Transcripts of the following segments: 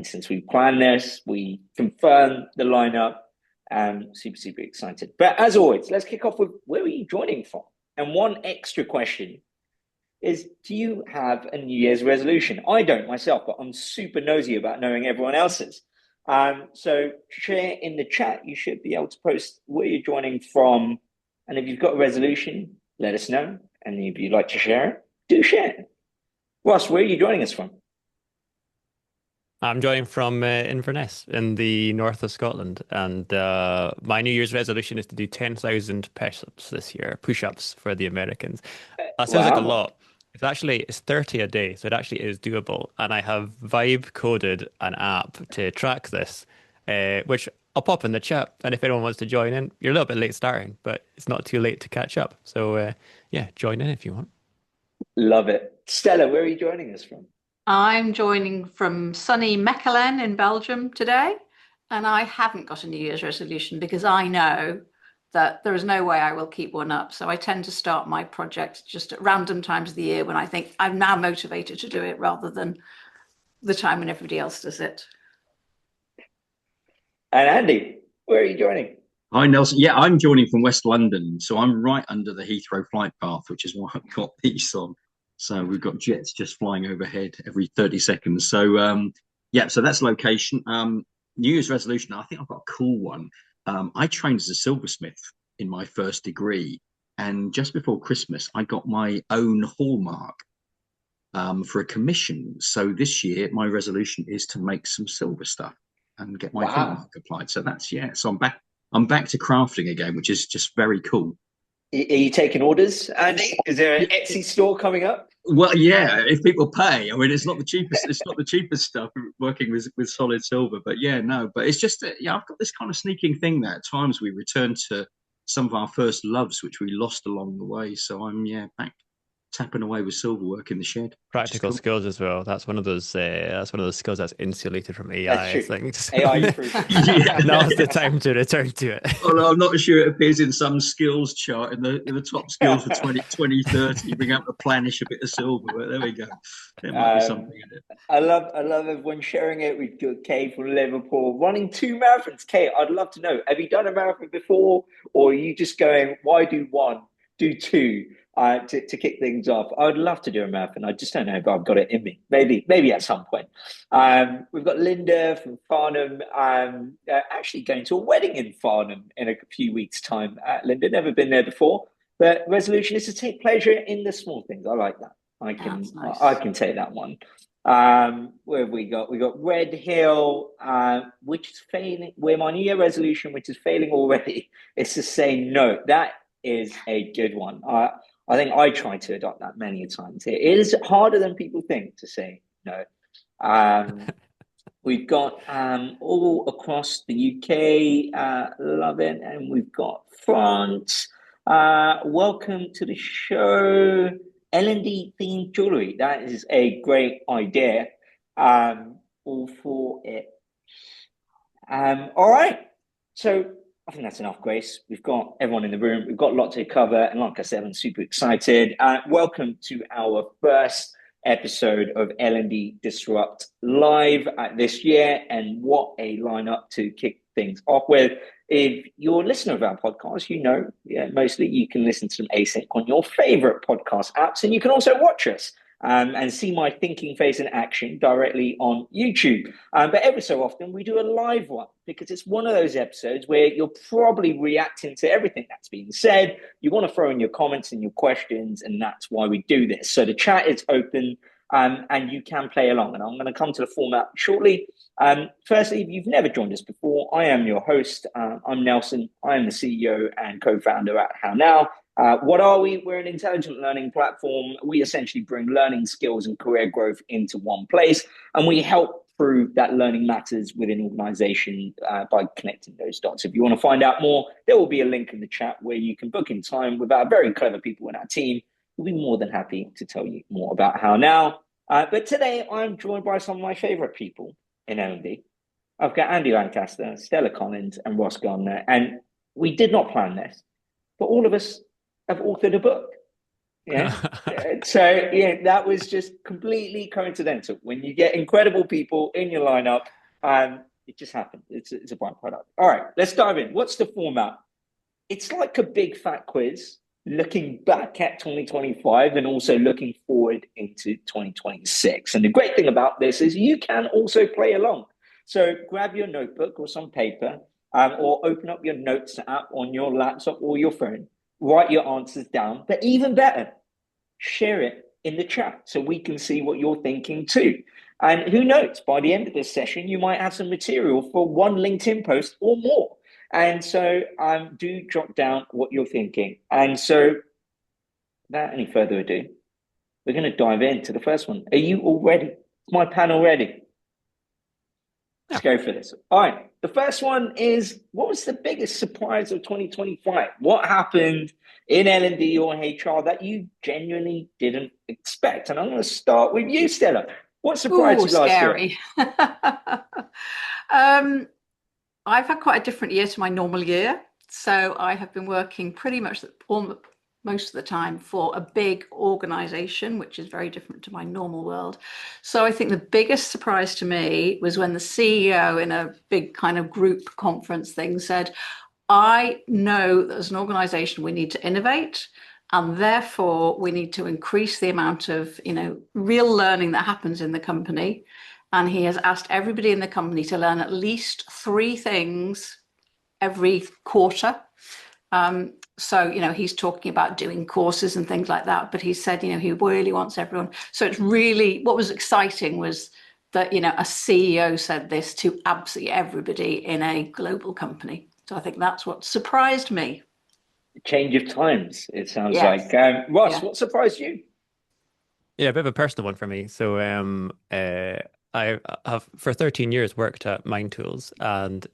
since we planned this, we confirmed the lineup. Super excited. But as always, let's kick off with where are you joining from? And one extra question is, do you have a New Year's resolution? I don't myself, but I'm super nosy about knowing everyone else's. So share in the chat. You should be able to post where you're joining from. And if you've got a resolution, let us know. And if you'd like to share it, do share it. Ross, where are you joining us from? I'm joining from Inverness in the north of Scotland, and my New Year's resolution is to do 10,000 push-ups this year, push-ups for the Americans. That sounds like a Wow. lot. It's 30 a day, so it actually is doable. And I have vibe coded an app to track this, which I'll pop in the chat. And if anyone wants to join in, you're a little bit late starting, but it's not too late to catch up. So yeah, join in if you want. Love it. Stella, where are you joining us from? I'm joining from sunny Mechelen in Belgium today, and I haven't got a New Year's resolution because I know that there is no way I will keep one up. So I tend to start my project just at random times of the year when I think I'm now motivated to do it rather than the time when everybody else does it. And Andy, where are you joining? Hi, Nelson. Yeah, I'm joining from West London. So I'm right under the Heathrow flight path, which is why I've got these on. So we've got jets just flying overhead every 30 seconds. So, yeah, so that's location. New Year's resolution, I think I've got a cool one. I trained as a silversmith in my first degree. And just before Christmas, I got my own hallmark for a commission. So this year, my resolution is to make some silver stuff and get my hallmark applied. So that's, yeah, so I'm back to crafting again, which is just very cool. Are you taking orders, Andy? Is there an Etsy store coming up? Well, yeah, if people pay. I mean, it's not the cheapest. It's not the cheapest stuff working with solid silver. But yeah, no. But it's just yeah, I've got this kind of sneaking thing that at times we return to some of our first loves, which we lost along the way. So I'm back tapping away with silverwork in the shed. Practical skills as well. That's one of those. That's one of those skills that's insulated from AI. That's true. I think. So, AI proof. now's the time to return to it. Although I'm not sure it appears in some skills chart in the top skills for 2030. You bring out the planish a bit of silver. But there we go. There might be something in it. I love everyone sharing it. We've got Kay from Liverpool running 2 marathons. Kay, I'd love to know, have you done a marathon before, or are you just going, why do one, do two? To kick things off, I would love to do a marathon. I just don't know if I've got it in me. Maybe at some point. We've got Linda from Farnham, actually going to a wedding in Farnham in a few weeks' time. Linda, never been there before, but resolution is to take pleasure in the small things. I like that. I can take that one. Where have we got? We got Red Hill, which is failing. Where my New Year resolution, which is failing already, is to say no. That is a good one. I think I tried to adopt that many times. It is harder than people think to say no. We've got all across the UK, love it, and we've got France. Welcome to the show. L&D themed jewelry. That is a great idea. All for it. All right. So I think that's enough, Grace. We've got everyone in the room. We've got a lot to cover. And like I said, I'm super excited. Welcome to our first episode of L&D Disrupt live this year. And what a lineup to kick things off with. If you're a listener of our podcast, you know, mostly you can listen to some async on your favorite podcast apps. And you can also watch us and see my thinking face in action directly on YouTube. But every so often we do a live one because it's one of those episodes where you're probably reacting to everything that's being said. You want to throw in your comments and your questions, and that's why we do this. So the chat is open and you can play along. And I'm going to come to the format shortly. Firstly, if you've never joined us before, I am your host. I'm Nelson. I am the CEO and co-founder at HowNow. What are we? We're an intelligent learning platform. We essentially bring learning skills and career growth into one place, and we help prove that learning matters within organization by connecting those dots. If you want to find out more, there will be a link in the chat where you can book in time with our very clever people in our team. We'll be more than happy to tell you more about HowNow. But today, I'm joined by some of my favorite people in L&D. I've got Andy Lancaster, Stella Collins, and Ross Garner. And we did not plan this, but all of us have authored a book. Yeah. So yeah, that was just completely coincidental. When you get incredible people in your lineup, it just happened. It's a byproduct. All right, let's dive in. What's the format? It's like a big fat quiz looking back at 2025 and also looking forward into 2026. And the great thing about this is you can also play along. So grab your notebook or some paper, or open up your notes app on your laptop or your phone, write your answers down, but even better, share it in the chat so we can see what you're thinking too. And who knows, by the end of this session, you might have some material for one LinkedIn post or more. And so do jot down what you're thinking. And so without any further ado, we're going to dive into the first one. Are you all ready? Is my panel ready? Let's go for this. All right. The first one is, what was the biggest surprise of 2025? What happened in L&D or HR that you genuinely didn't expect? And I'm going to start with you, Stella. What surprised you last year? I've had quite a different year to my normal year. So I have been working pretty much most of the time for a big organization, which is very different to my normal world. So I think the biggest surprise to me was when the CEO in a big kind of group conference thing said, I know that as an organization, we need to innovate. And therefore, we need to increase the amount of, real learning that happens in the company. And he has asked everybody in the company to learn at least 3 things every quarter. So, he's talking about doing courses and things like that, but he said, he really wants everyone. So it's really, what was exciting was that, a CEO said this to absolutely everybody in a global company. So I think that's what surprised me. Change of times, it sounds like. Ross, what surprised you? Yeah, a bit of a personal one for me. So I have for 13 years worked at MindTools, and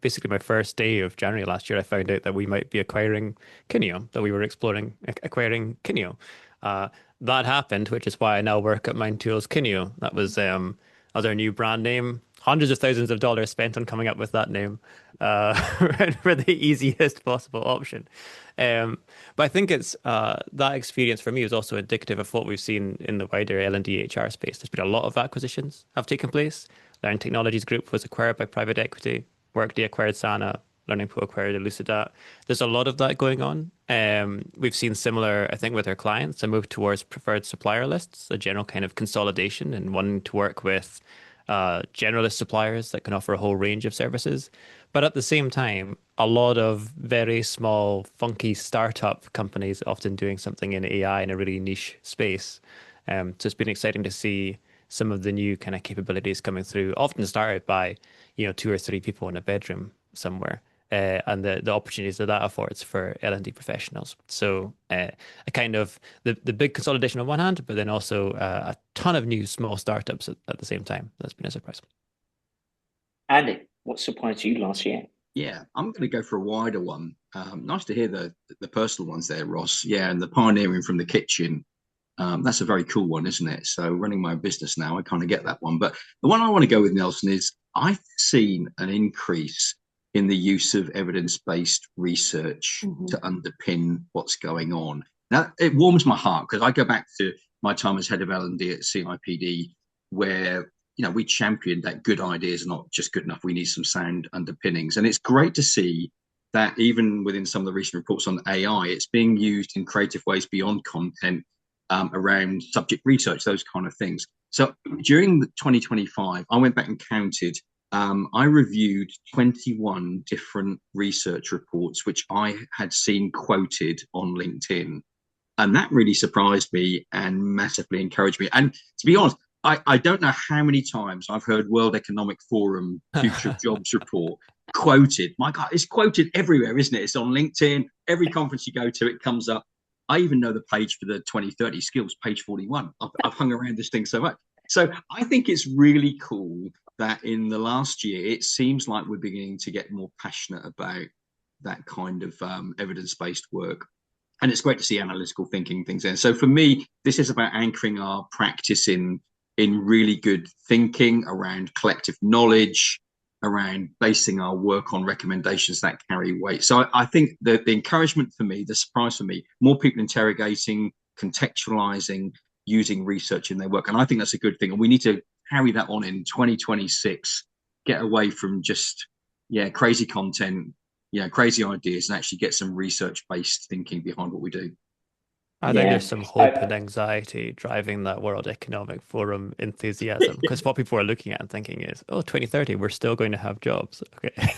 basically my first day of January last year, I found out that we might be acquiring Kineo, that we were exploring acquiring Kineo. That happened, which is why I now work at MindTools Kineo. That was our new brand name. Hundreds of thousands of dollars spent on coming up with that name for the easiest possible option. But I think it's that experience for me is also indicative of what we've seen in the wider L&D HR space. There's been a lot of acquisitions have taken place. Learn Technologies Group was acquired by private equity. Workday acquired Sana. Learning Pool acquired Elucidat. There's a lot of that going on. We've seen similar, I think, with our clients, a move towards preferred supplier lists, a general kind of consolidation and wanting to work with generalist suppliers that can offer a whole range of services. But at the same time, a lot of very small, funky startup companies often doing something in AI in a really niche space. So it's been exciting to see some of the new kind of capabilities coming through, often started by, 2 or 3 people in a bedroom somewhere. And the opportunities that affords for L&D professionals. So a kind of the big consolidation on one hand, but then also a ton of new small startups at the same time. That's been a surprise. Andy, what surprised you last year? Yeah, I'm going to go for a wider one. Nice to hear the personal ones there, Ross. Yeah, and the pioneering from the kitchen. That's a very cool one, isn't it? So running my business now, I kind of get that one. But the one I want to go with, Nelson, is I've seen an increase in the use of evidence-based research to underpin what's going on. Now, it warms my heart because I go back to my time as head of L&D at CIPD, where we championed that good ideas are not just good enough. We need some sound underpinnings. And it's great to see that even within some of the recent reports on AI, it's being used in creative ways beyond content, around subject research, those kind of things. So during the 2025, I went back and counted. I reviewed 21 different research reports, which I had seen quoted on LinkedIn. And that really surprised me and massively encouraged me. And to be honest, I don't know how many times I've heard World Economic Forum Future of Jobs report quoted. My God, it's quoted everywhere, isn't it? It's on LinkedIn. Every conference you go to, it comes up. I even know the page for the 2030 skills, page 41. I've hung around this thing so much. So I think it's really cool that in the last year, it seems like we're beginning to get more passionate about that kind of evidence-based work. And it's great to see analytical thinking things in. So for me, this is about anchoring our practice in really good thinking around collective knowledge, around basing our work on recommendations that carry weight. So I think the encouragement for me, the surprise for me, more people interrogating contextualizing, using research in their work. And I think that's a good thing. And we need to carry that on in 2026, get away from just, crazy content, crazy ideas, and actually get some research-based thinking behind what we do. I think there's some hope and anxiety driving that World Economic Forum enthusiasm, because what people are looking at and thinking is, 2030, we're still going to have jobs. Okay.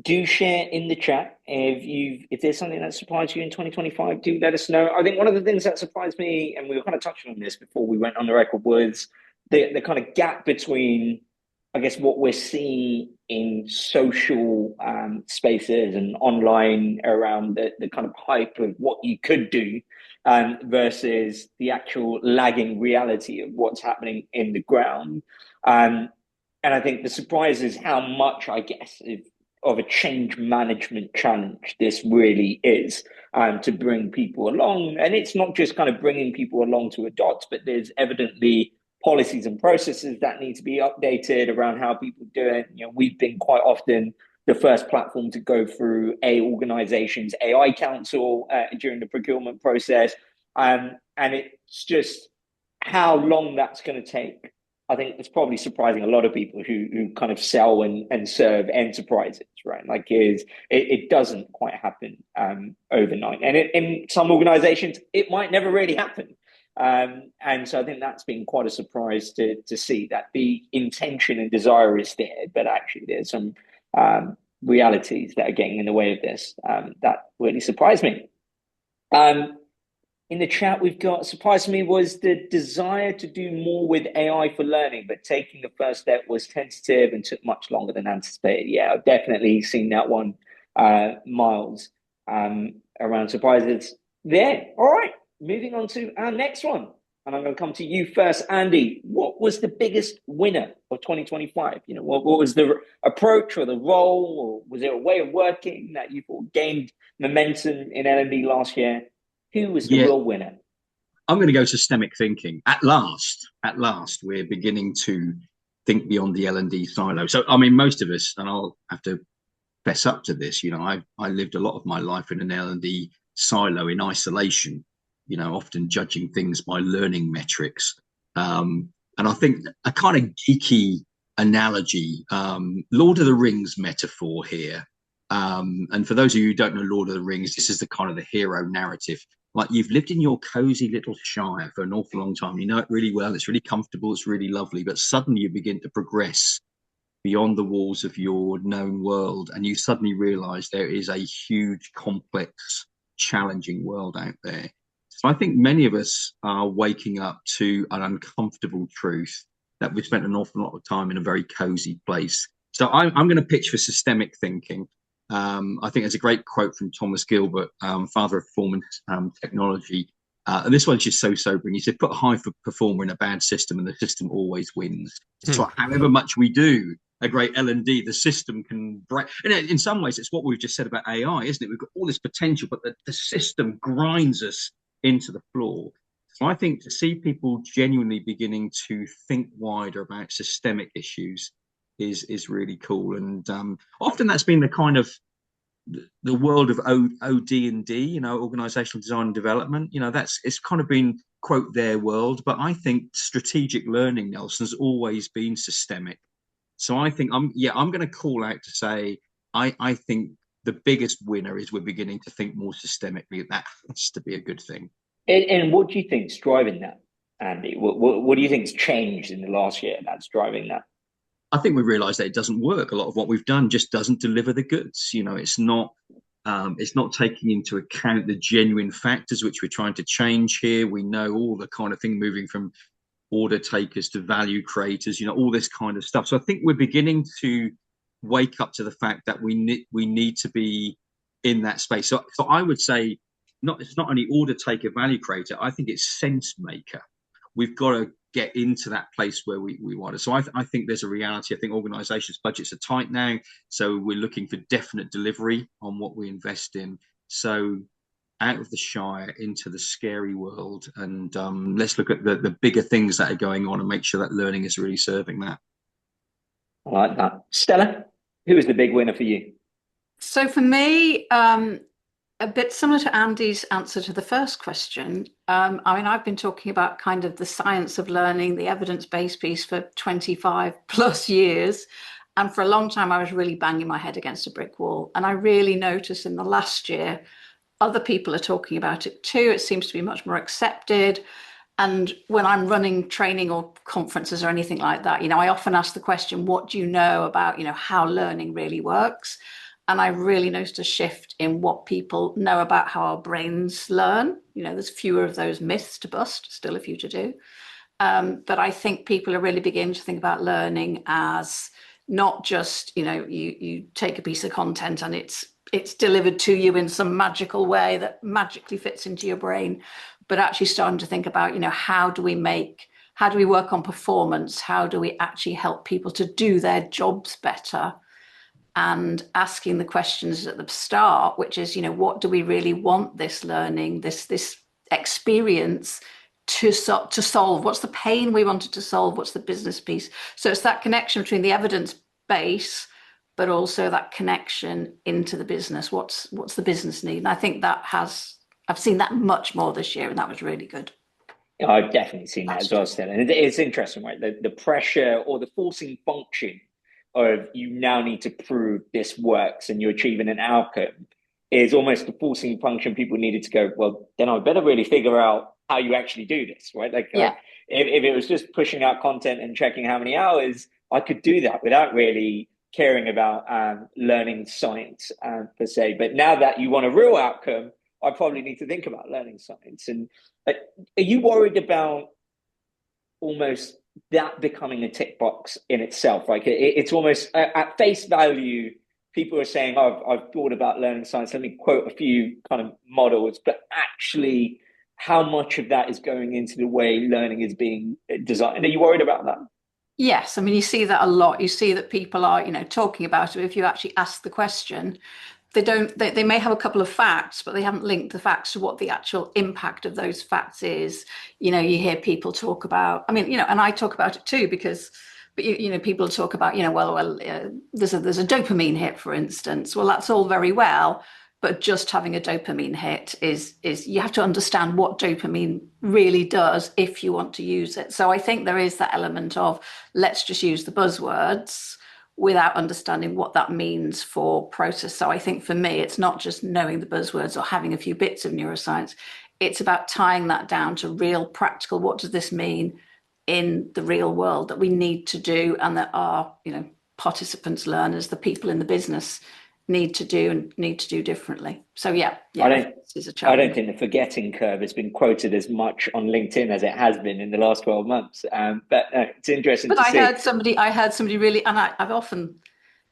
Do share in the chat if there's something that surprised you in 2025. Do let us know. I think one of the things that surprised me, and we were kind of touching on this before we went on the record, was the kind of gap between, I guess, what we're seeing in social spaces and online around the kind of hype of what you could do versus the actual lagging reality of what's happening in the ground. And I think the surprise is how much, I guess, of a change management challenge this really is to bring people along. And it's not just kind of bringing people along to adopt, but there's evidently policies and processes that need to be updated around how people do it. We've been quite often the first platform to go through a organization's AI council during the procurement process. And it's just how long that's going to take. I think it's probably surprising a lot of people who kind of sell and serve enterprises, right? Like it doesn't quite happen overnight. And in some organizations, it might never really happen. And so I think that's been quite a surprise to see that the intention and desire is there, but actually there's some realities that are getting in the way of this. That really surprised me. In the chat, we've got, surprised me was the desire to do more with AI for learning, but taking the first step was tentative and took much longer than anticipated. Yeah, I've definitely seen that one, Miles, around surprises there. All right, moving on to our next one. And I'm going to come to you first, Andy. What was the biggest winner of 2025? What was the approach or the role, or was it a way of working that you thought gained momentum in L&D last year? Who was the real winner? I'm going to go systemic thinking. At last, we're beginning to think beyond the L&D silo. So, I mean, most of us, and I'll have to fess up to this, I lived a lot of my life in an L&D silo in isolation, often judging things by learning metrics. And I think a kind of geeky analogy, Lord of the Rings metaphor here. And for those of you who don't know Lord of the Rings, this is the kind of the hero narrative. Like, you've lived in your cozy little shire for an awful long time. You know it really well. It's really comfortable. It's really lovely. But suddenly you begin to progress beyond the walls of your known world. And you suddenly realize there is a huge, complex, challenging world out there. So I think many of us are waking up to an uncomfortable truth that we've spent an awful lot of time in a very cozy place. So I'm going to pitch for systemic thinking. I think there's a great quote from Thomas Gilbert, father of performance technology. And this one's just so sobering. He said, put a high performer in a bad system and the system always wins. So however much we do a great L&D, the system can break. And in some ways, it's what we've just said about AI, isn't it? We've got all this potential, but the system grinds us into the floor. So I think to see people genuinely beginning to think wider about systemic issues is really cool. And often that's been the kind of the world of OD&D, organizational design and development. It's kind of been, quote, their world. But I think strategic learning, Nelson, has always been systemic. So I think I'm going to call out to say I think the biggest winner is we're beginning to think more systemically. That has to be a good thing. And what do you think's driving that, Andy? What do you think's changed in the last year that's driving that? I think we realise that it doesn't work. A lot of what we've done just doesn't deliver the goods. It's not taking into account the genuine factors which we're trying to change here. We know all the kind of thing moving from order takers to value creators, all this kind of stuff. So I think we're beginning to wake up to the fact that we need to be in that space. So I would say it's not only order taker, value creator. I think it's sense maker. We've got to get into that place where we want to. So I think there's a reality. I think organizations' budgets are tight now. So we're looking for definite delivery on what we invest in. So out of the shire into the scary world. And let's look at the bigger things that are going on and make sure that learning is really serving that. I like that. Stella, who is the big winner for you? So for me, a bit similar to Andy's answer to the first question. I mean, I've been talking about kind of the science of learning, the evidence-based piece for 25 plus years. And for a long time, I was really banging my head against a brick wall. And I really noticed in the last year, other people are talking about it too. It seems to be much more accepted. And when I'm running training or conferences or anything like that, I often ask the question, what do you know about, how learning really works? And I really noticed a shift in what people know about how our brains learn. There's fewer of those myths to bust, still a few to do. But I think people are really beginning to think about learning as not just, you take a piece of content and it's delivered to you in some magical way that magically fits into your brain, but actually starting to think about, how do we work on performance? How do we actually help people to do their jobs better? And asking the questions at the start, which is, what do we really want this learning, this experience to solve? What's the pain we wanted to solve? What's the business piece? So it's that connection between the evidence base, but also that connection into the business. What's the business need? And I think I've seen that much more this year, and that was really good. I've definitely seen that as well, Stella. And it's interesting, right? The pressure or the forcing function of you now need to prove this works and you're achieving an outcome is almost the forcing function people needed to go, well, then I better really figure out how you actually do this, right? Like if it was just pushing out content and checking how many hours, I could do that without really caring about learning science per se. But now that you want a real outcome, I probably need to think about learning science. And are you worried about almost that becoming a tick box in itself? Like it's almost at face value, people are saying, oh, I've thought about learning science. Let me quote a few kind of models, but actually how much of that is going into the way learning is being designed? Are you worried about that? Yes. I mean, you see that a lot. You see that people are, talking about it. If you actually ask the question, they may have a couple of facts, but they haven't linked the facts to what the actual impact of those facts is. You hear people talk about, I mean, and I talk about it too, but people talk about, there's a dopamine hit, for instance. Well, that's all very well, but just having a dopamine hit is you have to understand what dopamine really does if you want to use it. So I think there is that element of let's just use the buzzwords without understanding what that means for process. So I think for me, it's not just knowing the buzzwords or having a few bits of neuroscience. It's about tying that down to real practical, what does this mean in the real world that we need to do and that our, participants, learners, the people in the business need to do differently. So this is a challenge. I don't think the forgetting curve has been quoted as much on LinkedIn as it has been in the last 12 months. But it's interesting to see. I heard somebody really, and I've often,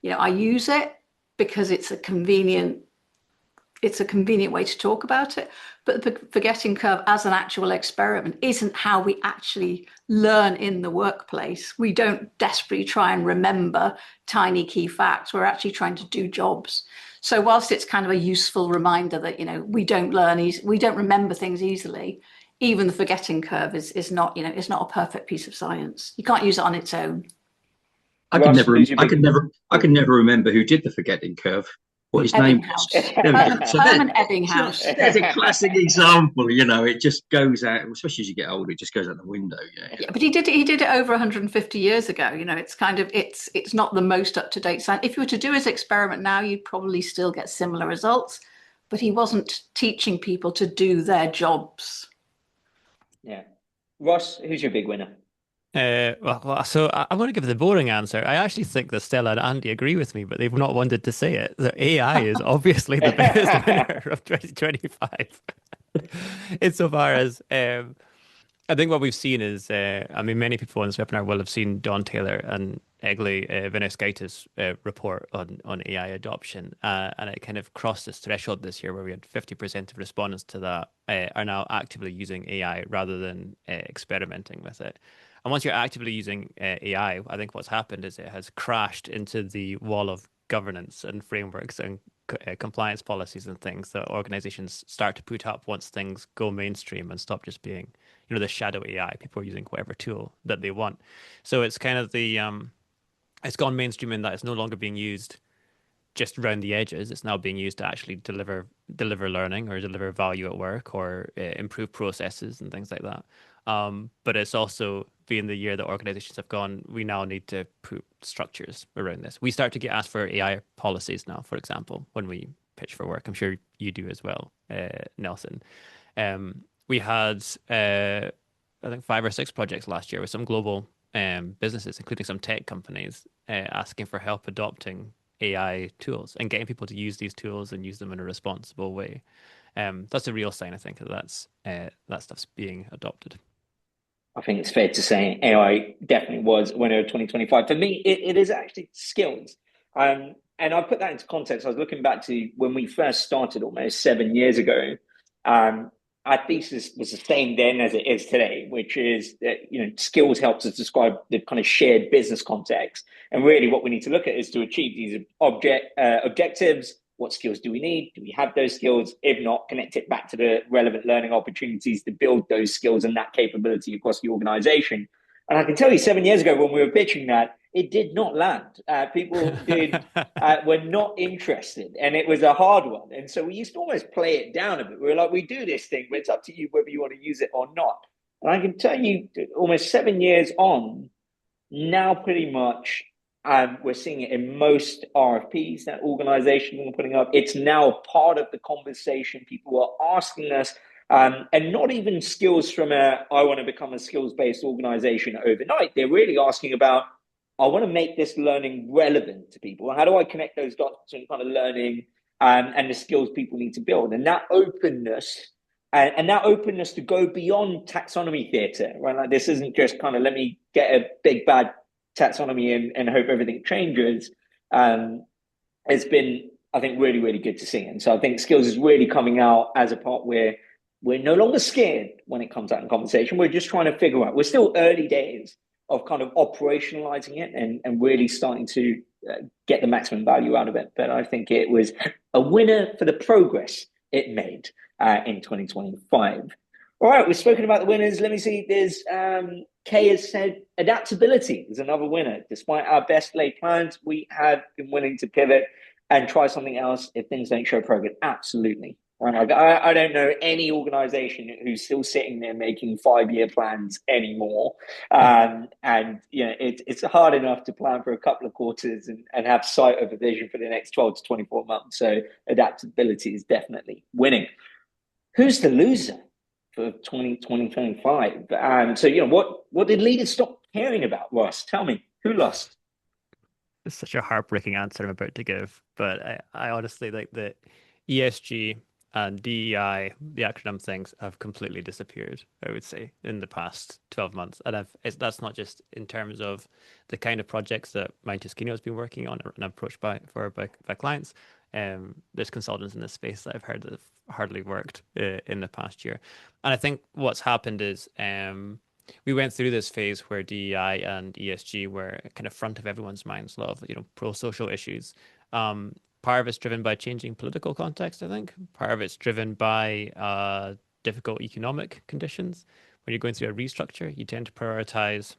I use it because it's a convenient way to talk about it. But the forgetting curve as an actual experiment isn't how we actually learn in the workplace. We don't desperately try and remember tiny key facts. We're actually trying to do jobs. So whilst it's kind of a useful reminder that, we don't we don't remember things easily, even the forgetting curve is not, it's not a perfect piece of science. You can't use it on its own. I could never remember who did the forgetting curve. What his name was. Herman Ebbinghaus. There's a classic example. It just goes out, especially as you get older, it just goes out the window. Yeah, but he did it over 150 years ago. It's kind of it's not the most up to date science. If you were to do his experiment now, you'd probably still get similar results. But he wasn't teaching people to do their jobs. Yeah, Ross, who's your big winner? So I'm going to give the boring answer. I actually think that Stella and Andy agree with me, but they've not wanted to say it. The AI is obviously the biggest winner of 2025. Insofar as I think what we've seen is, many people on this webinar will have seen Don Taylor and Egli Veniskaitis' report on AI adoption, and it kind of crossed this threshold this year where we had 50% of respondents to that are now actively using AI rather than experimenting with it. And once you're actively using AI, I think what's happened is it has crashed into the wall of governance and frameworks and compliance policies and things that organizations start to put up once things go mainstream and stop just being, the shadow AI. People are using whatever tool that they want. So it's kind of it's gone mainstream in that it's no longer being used just around the edges. It's now being used to actually deliver learning or deliver value at work or improve processes and things like that. But it's also being the year that organizations have gone, we now need to put structures around this. We start to get asked for AI policies now, for example, when we pitch for work. I'm sure you do as well, Nelson. We had, I think, 5 or 6 projects last year with some global businesses, including some tech companies, asking for help adopting AI tools and getting people to use these tools and use them in a responsible way. That's a real sign, I think, that stuff's being adopted. I think it's fair to say AI definitely was a winner of 2025. For me, it is actually skills. And I put that into context. I was looking back to when we first started almost 7 years ago. Our thesis was the same then as it is today, which is that skills helps us describe the kind of shared business context. And really what we need to look at is to achieve these objectives. What skills do we need? Do we have those skills? If not, connect it back to the relevant learning opportunities to build those skills and that capability across the organization. And I can tell you 7 years ago when we were pitching that, it did not land. People were not interested, and it was a hard one. And so we used to almost play it down a bit. We were like, we do this thing, but it's up to you whether you want to use it or not. And I can tell you, almost 7 years on, now pretty much we're seeing it in most RFPs that organizations are putting up. It's now a part of the conversation. People are asking us, and not even skills from I want to become a skills-based organization overnight. They're really asking about, I want to make this learning relevant to people. How do I connect those dots between kind of learning and the skills people need to build? And that openness, and that openness to go beyond taxonomy theater, right? Like this isn't just kind of let me get a big bad taxonomy and hope everything changes. It's been, I think, really, really good to see. And so I think skills is really coming out as a part where we're no longer scared when it comes out in conversation. We're just trying to figure out, we're still early days of kind of operationalizing it and really starting to get the maximum value out of it. But I think it was a winner for the progress it made in 2025. All right, we've spoken about the winners. Let me see. There's Kay has said adaptability is another winner. Despite our best laid plans, we have been willing to pivot and try something else if things don't show progress. Absolutely. Right. I don't know any organization who's still sitting there making 5-year plans anymore. And it's hard enough to plan for a couple of quarters and have sight of a vision for the next 12 to 24 months. So adaptability is definitely winning. Who's the loser for 2025? So, what did leaders stop caring about, Ross? Tell me, who lost? It's such a heartbreaking answer I'm about to give, but I honestly like the ESG and DEI, the acronym things, have completely disappeared, I would say, in the past 12 months. And that's not just in terms of the kind of projects that MindTools has been working on and approached by clients. There's consultants in this space that I've heard that have hardly worked in the past year. And I think what's happened is we went through this phase where DEI and ESG were kind of front of everyone's minds, a lot of pro-social issues. Part of it's driven by changing political context, I think. Part of it's driven by difficult economic conditions. When you're going through a restructure, you tend to prioritize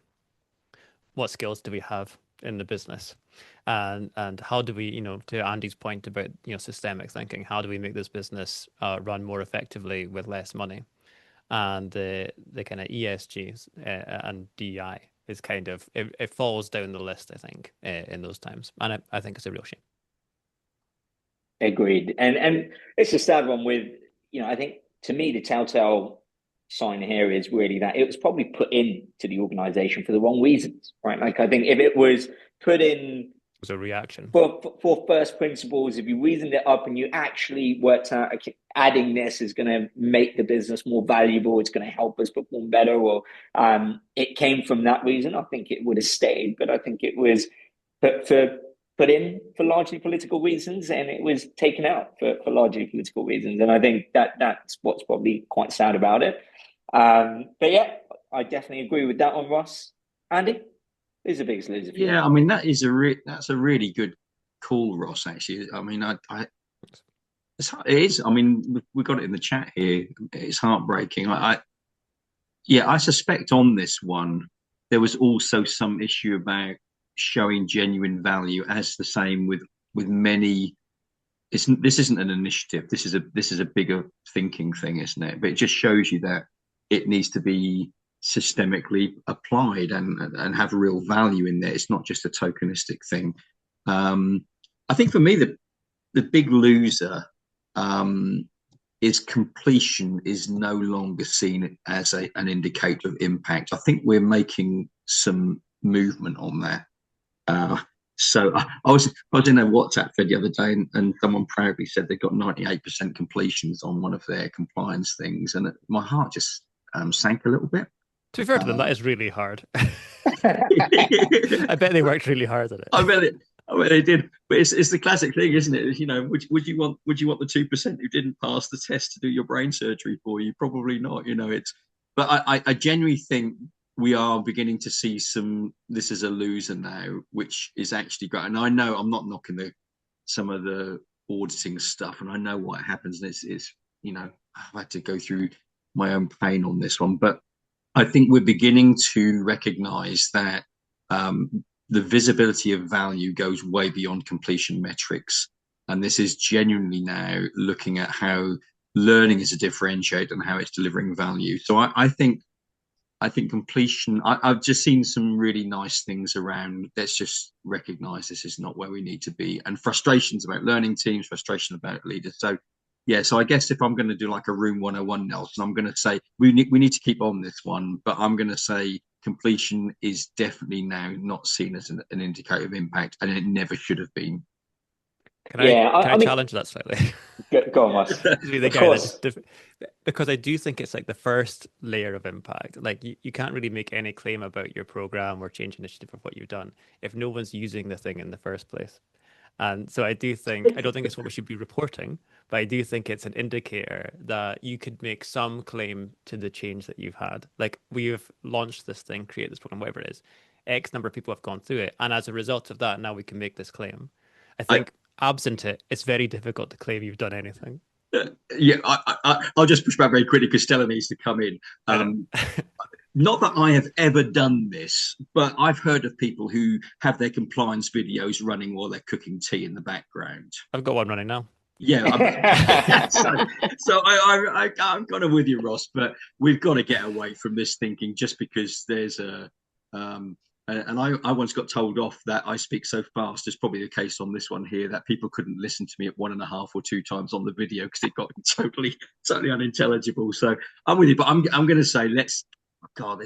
what skills do we have in the business, and how do we, to Andy's point about systemic thinking, how do we make this business run more effectively with less money? And the kind of ESGs and DEI is kind of it falls down the list, I think, in those times, and I think it's a real shame. Agreed. And it's a sad one with, I think to me, the telltale sign here is really that it was probably put into the organization for the wrong reasons, right? Like, I think if it was put in, it was a reaction for first principles, if you reasoned it up and you actually worked out, okay, adding this is going to make the business more valuable, it's going to help us perform better, or it came from that reason, I think it would have stayed. But I think it was put in for largely political reasons, and it was taken out for largely political reasons. And I think that's what's probably quite sad about it. But yeah, I definitely agree with that one, Ross. Andy, who's the biggest loser for you? Yeah, I mean, that's a really good call, Ross, actually. I mean, it is. I mean, we got it in the chat here. It's heartbreaking. I suspect on this one, there was also some issue about showing genuine value, as the same with many. This isn't an initiative. This is a bigger thinking thing, isn't it? But it just shows you that it needs to be systemically applied and have real value in there. It's not just a tokenistic thing. I think for me, the big loser is completion is no longer seen as an indicator of impact. I think we're making some movement on that. So I was in a WhatsApp thread the other day, and someone proudly said they got 98% completions on one of their compliance things, and my heart just sank a little bit. To be fair to them, that is really hard. I bet they worked really hard at it. I bet they did, but it's the classic thing, isn't it? You know, would you want the 2% who didn't pass the test to do your brain surgery for you? Probably not. You know, but I genuinely think we are beginning to see this is a loser now, which is actually great. And I know I'm not knocking some of the auditing stuff, and I know what happens. And it's you know, I've had to go through my own pain on this one, but I think we're beginning to recognize that the visibility of value goes way beyond completion metrics. And this is genuinely now looking at how learning is a differentiator and how it's delivering value. So I think completion, I've just seen some really nice things around. Let's just recognize this is not where we need to be. And frustrations about learning teams, frustration about leaders. So yeah, so I guess if I'm going to do like a room 101, Nelson, I'm going to say we need to keep on this one, but I'm going to say completion is definitely now not seen as an indicator of impact, and it never should have been. Can I challenge that slightly? Go on, Ross. Of course. Because I do think it's like the first layer of impact. Like you can't really make any claim about your program or change initiative of what you've done if no one's using the thing in the first place. And so I don't think it's what we should be reporting, but I do think it's an indicator that you could make some claim to the change that you've had. Like we've launched this thing, created this program, whatever it is, X number of people have gone through it. And as a result of that, now we can make this claim. I think absent it, it's very difficult to claim you've done anything. Yeah, I'll just push back very quickly because Stella needs to come in. Not that I have ever done this, but I've heard of people who have their compliance videos running while they're cooking tea in the background. I've got one running now. Yeah, so I'm kind of with you, Ross, but we've got to get away from this thinking just because there's and I once got told off that I speak so fast, it's probably the case on this one here, that people couldn't listen to me at 1.5 or 2 times on the video because it got totally unintelligible. So I'm with you, but I'm going to say let's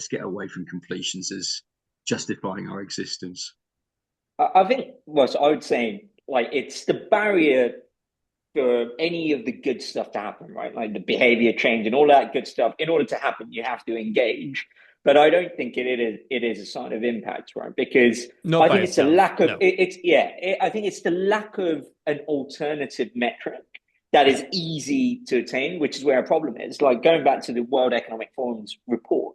get away from completions as justifying our existence. I think, Ross, I would say like it's the barrier for any of the good stuff to happen, right? Like the behavior change and all that good stuff. In order to happen, you have to engage. But I don't think it is a sign of impact, right? Because I think it's a lack of I think it's the lack of an alternative metric that is easy to attain, which is where our problem is. Like going back to the World Economic Forum's report,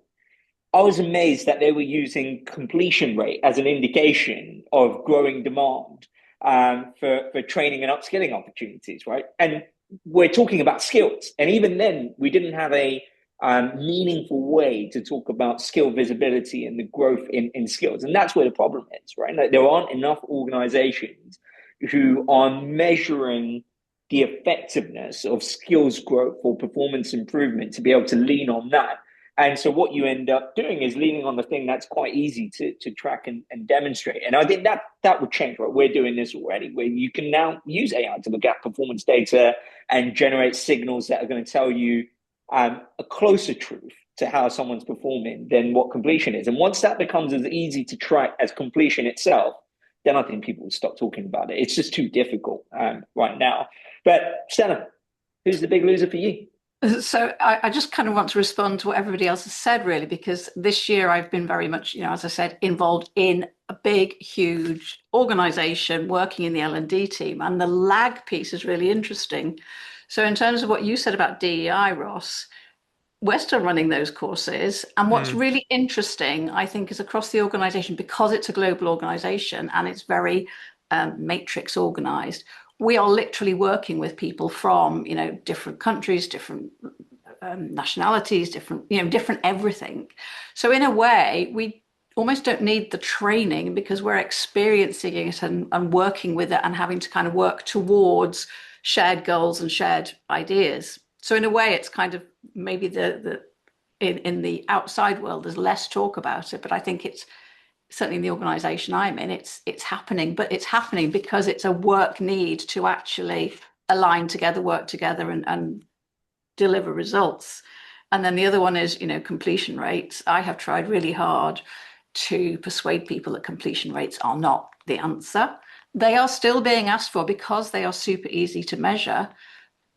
I was amazed that they were using completion rate as an indication of growing demand for training and upskilling opportunities, right? And we're talking about skills, and even then, we didn't have a meaningful way to talk about skill visibility and the growth in skills. And that's where the problem is, right? Like there aren't enough organizations who are measuring the effectiveness of skills growth or performance improvement to be able to lean on that. And so what you end up doing is leaning on the thing that's quite easy to track and demonstrate. And I think that would change, right? We're doing this already, where you can now use AI to look at performance data and generate signals that are going to tell you a closer truth to how someone's performing than what completion is. And once that becomes as easy to track as completion itself, then I think people will stop talking about it. It's just too difficult right now. But Stella, who's the big loser for you? So I just kind of want to respond to what everybody else has said, really, because this year I've been very much, as I said, involved in a big, huge organization working in the L&D team. And the lag piece is really interesting. So in terms of what you said about DEI, Ross, we're still running those courses. And what's really interesting, I think, is across the organization, because it's a global organization and it's very matrix organized, we are literally working with people from, different countries, different nationalities, different everything. So in a way, almost don't need the training because we're experiencing it and working with it and having to kind of work towards shared goals and shared ideas. So in a way, it's kind of maybe in the outside world, there's less talk about it, but I think it's certainly in the organization I'm in, it's happening, but it's happening because it's a work need to actually align together, work together and deliver results. And then the other one is, completion rates. I have tried really hard to persuade people that completion rates are not the answer. They are still being asked for because they are super easy to measure.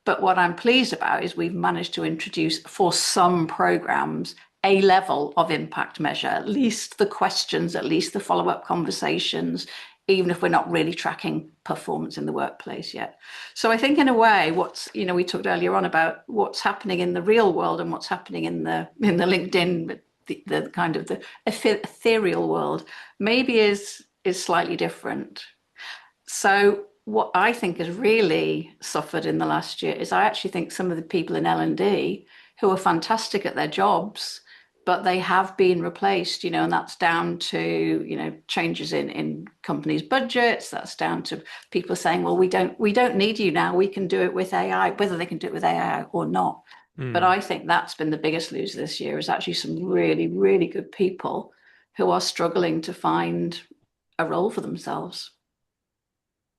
But what I'm pleased about is we've managed to introduce for some programs a level of impact measure, at least the questions, at least the follow-up conversations, even if we're not really tracking performance in the workplace yet. So I think in a way, we talked earlier on about what's happening in the real world and what's happening in the LinkedIn, the kind of the ethereal world, maybe is slightly different. So what I think has really suffered in the last year is I actually think some of the people in L&D who are fantastic at their jobs, but they have been replaced, and that's down to, changes in companies' budgets. That's down to people saying, well, we don't need you now. We can do it with AI, whether they can do it with AI or not. But I think that's been the biggest loser this year, is actually some really, really good people who are struggling to find a role for themselves.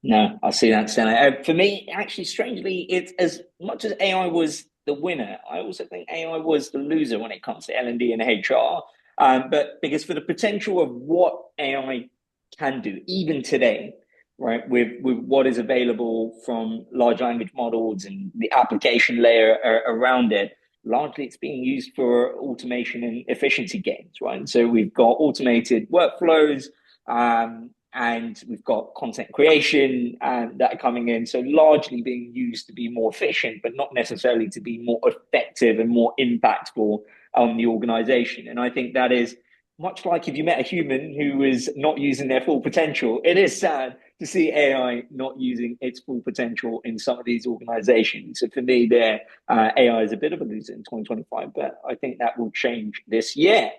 No, I see that, Stella. For me, actually, strangely, it's as much as AI was the winner, I also think AI was the loser when it comes to L&D and HR. But because for the potential of what AI can do, even today, right, with what is available from large language models and the application layer around it, largely it's being used for automation and efficiency gains, right? And so we've got automated workflows, and we've got content creation that are coming in. So largely being used to be more efficient, but not necessarily to be more effective and more impactful on the organization. And I think that is much like if you met a human who is not using their full potential. It is sad to see AI not using its full potential in some of these organizations. So for me, AI is a bit of a loser in 2025, but I think that will change this year.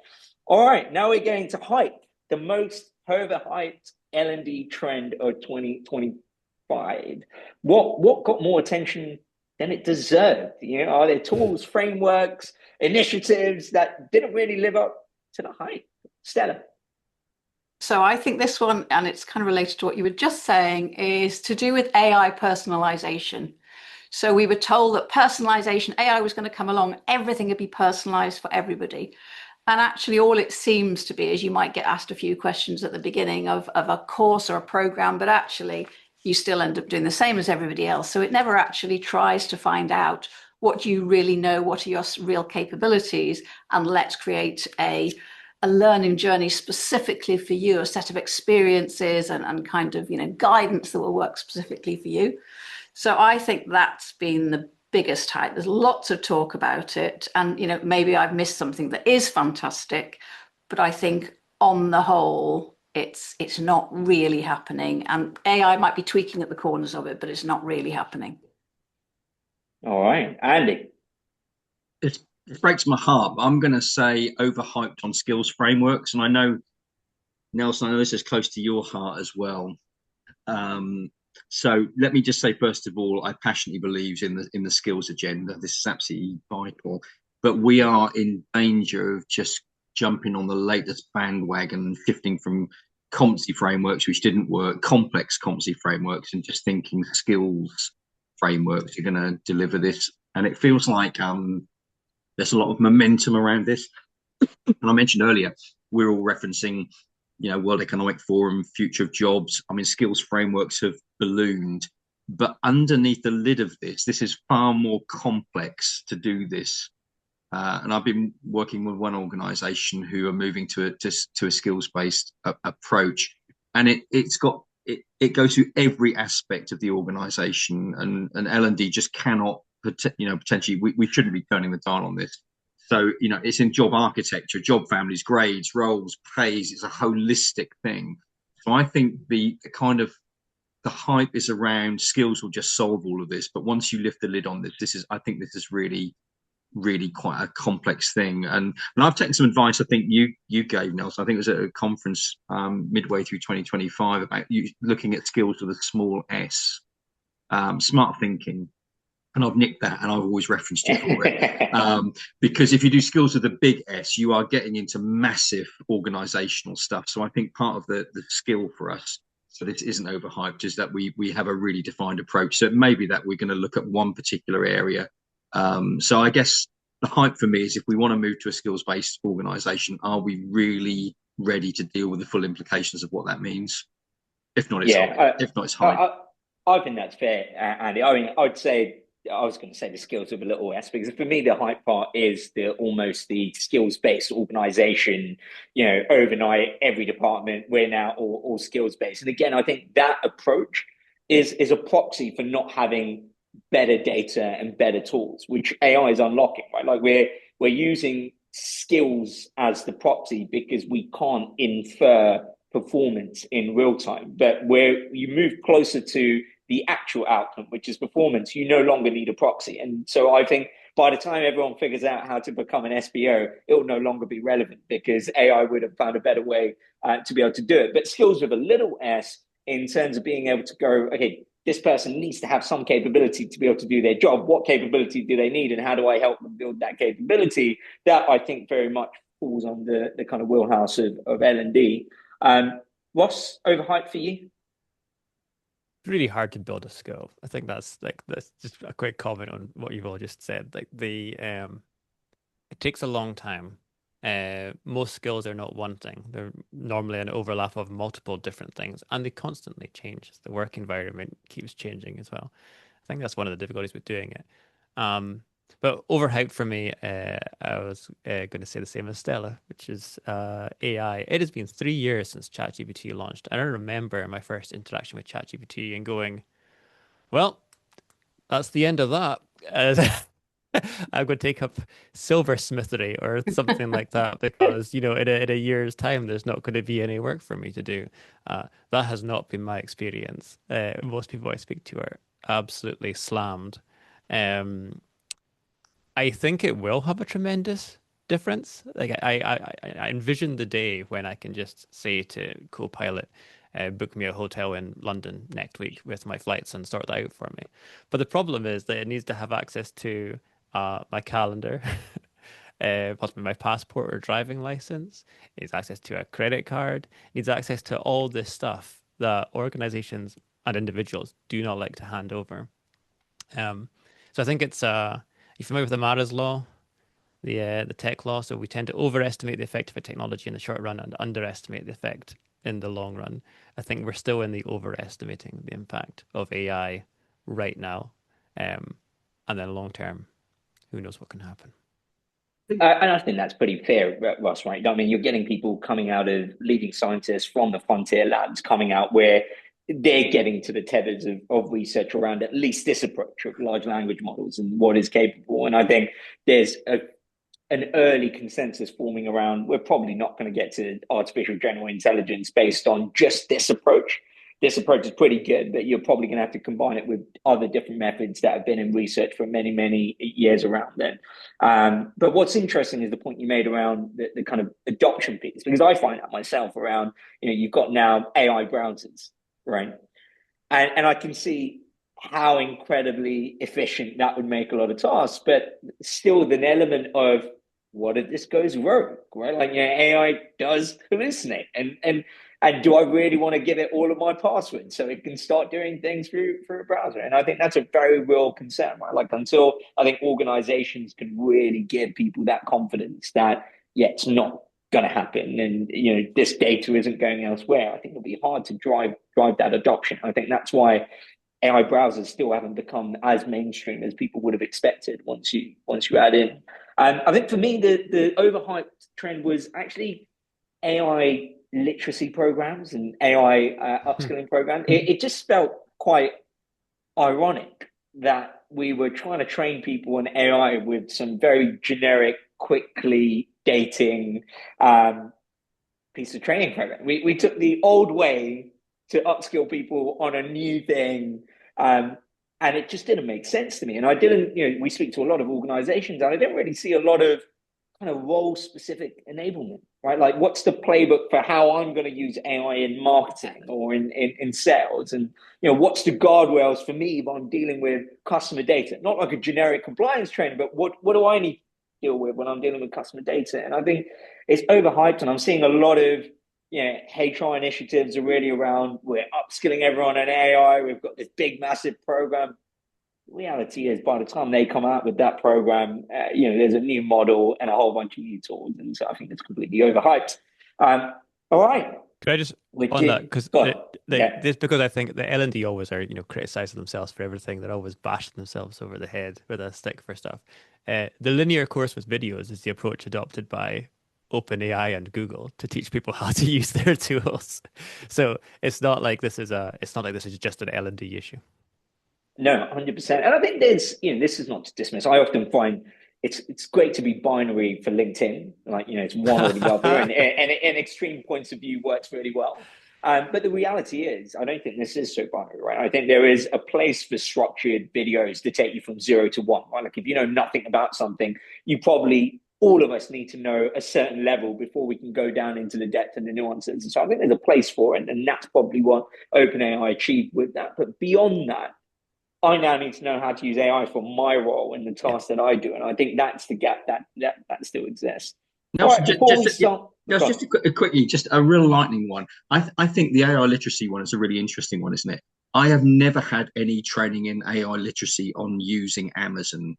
All right, now we're going to hype, the most overhyped L&D trend of 2025. What got more attention than it deserved? Are there tools, frameworks, initiatives that didn't really live up to the hype? Stella. So I think this one, and it's kind of related to what you were just saying, is to do with AI personalization. So we were told that personalization, AI was going to come along, everything would be personalized for everybody. And actually all it seems to be is you might get asked a few questions at the beginning of a course or a program, but actually you still end up doing the same as everybody else. So it never actually tries to find out what you really know, what are your real capabilities, and let's create a learning journey specifically for you, a set of experiences and kind of, guidance that will work specifically for you. So I think that's been the biggest hype. There's lots of talk about it, and maybe I've missed something that is fantastic, but I think on the whole it's not really happening, and AI might be tweaking at the corners of it, but it's not really happening. All right, Andy. It breaks my heart, but I'm going to say overhyped on skills frameworks, and I know, Nelson, I know this is close to your heart as well. So let me just say, first of all, I passionately believe in the skills agenda. This is absolutely vital, but we are in danger of just jumping on the latest bandwagon, shifting from competency frameworks, which didn't work, complex competency frameworks, and just thinking skills frameworks are going to deliver this. And it feels like there's a lot of momentum around this. And I mentioned earlier, we're all referencing World Economic Forum, future of jobs. I mean, skills frameworks have ballooned, but underneath the lid of this is far more complex to do this. And I've been working with one organization who are moving to a skills-based approach. And it goes through every aspect of the organization, and L&D just cannot, potentially, we shouldn't be turning the dial on this. So, it's in job architecture, job families, grades, roles, pays. It's a holistic thing. So I think the hype is around skills will just solve all of this. But once you lift the lid on this, I think this is really really quite a complex thing. And I've taken some advice I think you gave, Nelson. I think it was at a conference midway through 2025 about you looking at skills with a small s, smart thinking. And I've nicked that, and I've always referenced you for it. Because if you do skills with a big S, you are getting into massive organizational stuff. So I think part of the skill for us, so this isn't overhyped, is that we have a really defined approach. So it may be that we're going to look at one particular area. So I guess the hype for me is, if we want to move to a skills-based organization, are we really ready to deal with the full implications of what that means? If not, it's hype. If not, it's hype. I think that's fair, Andy. I mean, I'd say, I was going to say the skills with a little s, because for me the hype part is almost the skills-based organization. Overnight, every department, we're now all skills-based. And again, I think that approach is a proxy for not having better data and better tools, which AI is unlocking, right? Like we're using skills as the proxy because we can't infer performance in real time. But where you move closer to the actual outcome, which is performance, you no longer need a proxy. And so I think by the time everyone figures out how to become an SBO, it will no longer be relevant, because AI would have found a better way to be able to do it. But skills with a little s, in terms of being able to go, okay, this person needs to have some capability to be able to do their job. What capability do they need, and how do I help them build that capability? That, I think, very much falls on the kind of wheelhouse of L&D. What's overhyped for you? It's really hard to build a skill. I think that's just a quick comment on what you've all just said. Like it takes a long time. Most skills are not one thing. They're normally an overlap of multiple different things, and they constantly change. The work environment keeps changing as well. I think that's one of the difficulties with doing it. But overhyped for me, I was going to say the same as Stella, which is AI. It has been 3 years since ChatGPT launched. And I remember my first interaction with ChatGPT and going, well, that's the end of that. I'm going to take up silversmithery or something like that, because, in a year's time, there's not going to be any work for me to do. That has not been my experience. Most people I speak to are absolutely slammed. I think it will have a tremendous difference. Like I envision the day when I can just say to Copilot, book me a hotel in London next week with my flights and sort that out for me. But the problem is that it needs to have access to my calendar, possibly my passport or driving license. It needs access to a credit card. It needs access to all this stuff that organizations and individuals do not like to hand over. So I think it's you familiar with the Mara's law, the tech law? So we tend to overestimate the effect of a technology in the short run and underestimate the effect in the long run. I think we're still in the overestimating the impact of AI right now, and then long term, who knows what can happen. And I think that's pretty fair, Ross, right? I mean, you're getting people coming out of leading scientists from the frontier labs coming out where they're getting to the tethers of research around at least this approach of large language models and what is capable. And I think there's an early consensus forming around, we're probably not going to get to artificial general intelligence based on just this approach. This approach is pretty good, but you're probably going to have to combine it with other different methods that have been in research for many, many years around then. But what's interesting is the point you made around the kind of adoption piece, because I find that myself around, you've got now AI browsers, right? And I can see how incredibly efficient that would make a lot of tasks, but still an element of, what if this goes rogue, right? Like, AI does hallucinate, and do I really want to give it all of my passwords so it can start doing things through a browser? And I think that's a very real concern, right? Like, until I think organizations can really give people that confidence that, it's not going to happen, and this data isn't going elsewhere, I think it'll be hard to drive that adoption. I think that's why AI browsers still haven't become as mainstream as people would have expected once you add in. I think for me, the overhyped trend was actually AI literacy programs and AI upskilling programs. It just felt quite ironic that we were trying to train people on AI with some very generic, quickly dating piece of training program. We took the old way to upskill people on a new thing, and And it just didn't make sense to me. And I didn't, we speak to a lot of organizations, and I didn't really see a lot of kind of role specific enablement, right? Like, what's the playbook for how I'm going to use AI in marketing or in sales? And, what's the guardrails for me if I'm dealing with customer data? Not like a generic compliance training, but what do I need to deal with when I'm dealing with customer data? And I think it's overhyped, and I'm seeing a lot of, HR initiatives are really around, we're upskilling everyone in AI. We've got this big, massive program. The reality is, by the time they come out with that program, there's a new model and a whole bunch of new tools. And so I think it's completely overhyped. All right. Could I just on that, because because I think the L&D always are, criticizing themselves for everything. They're always bashing themselves over the head with a stick for stuff. The linear course with videos is the approach adopted by OpenAI and Google to teach people how to use their tools. So it's not like this is just an L&D issue. No, 100%. And I think there's, this is not to dismiss. I often find it's great to be binary for LinkedIn. Like, it's one or the other, and extreme points of view works really well. But the reality is, I don't think this is so binary, right? I think there is a place for structured videos to take you from 0 to 1, right? Like, if you know nothing about something, all of us need to know a certain level before we can go down into the depth and the nuances. And so I think there's a place for it, and that's probably what OpenAI achieved with that. But beyond that, I now need to know how to use AI for my role and the tasks that I do. And I think that's the gap that still exists. Nelson, just quickly, just a real lightning one. I think the AI literacy one is a really interesting one, isn't it? I have never had any training in AI literacy on using Amazon.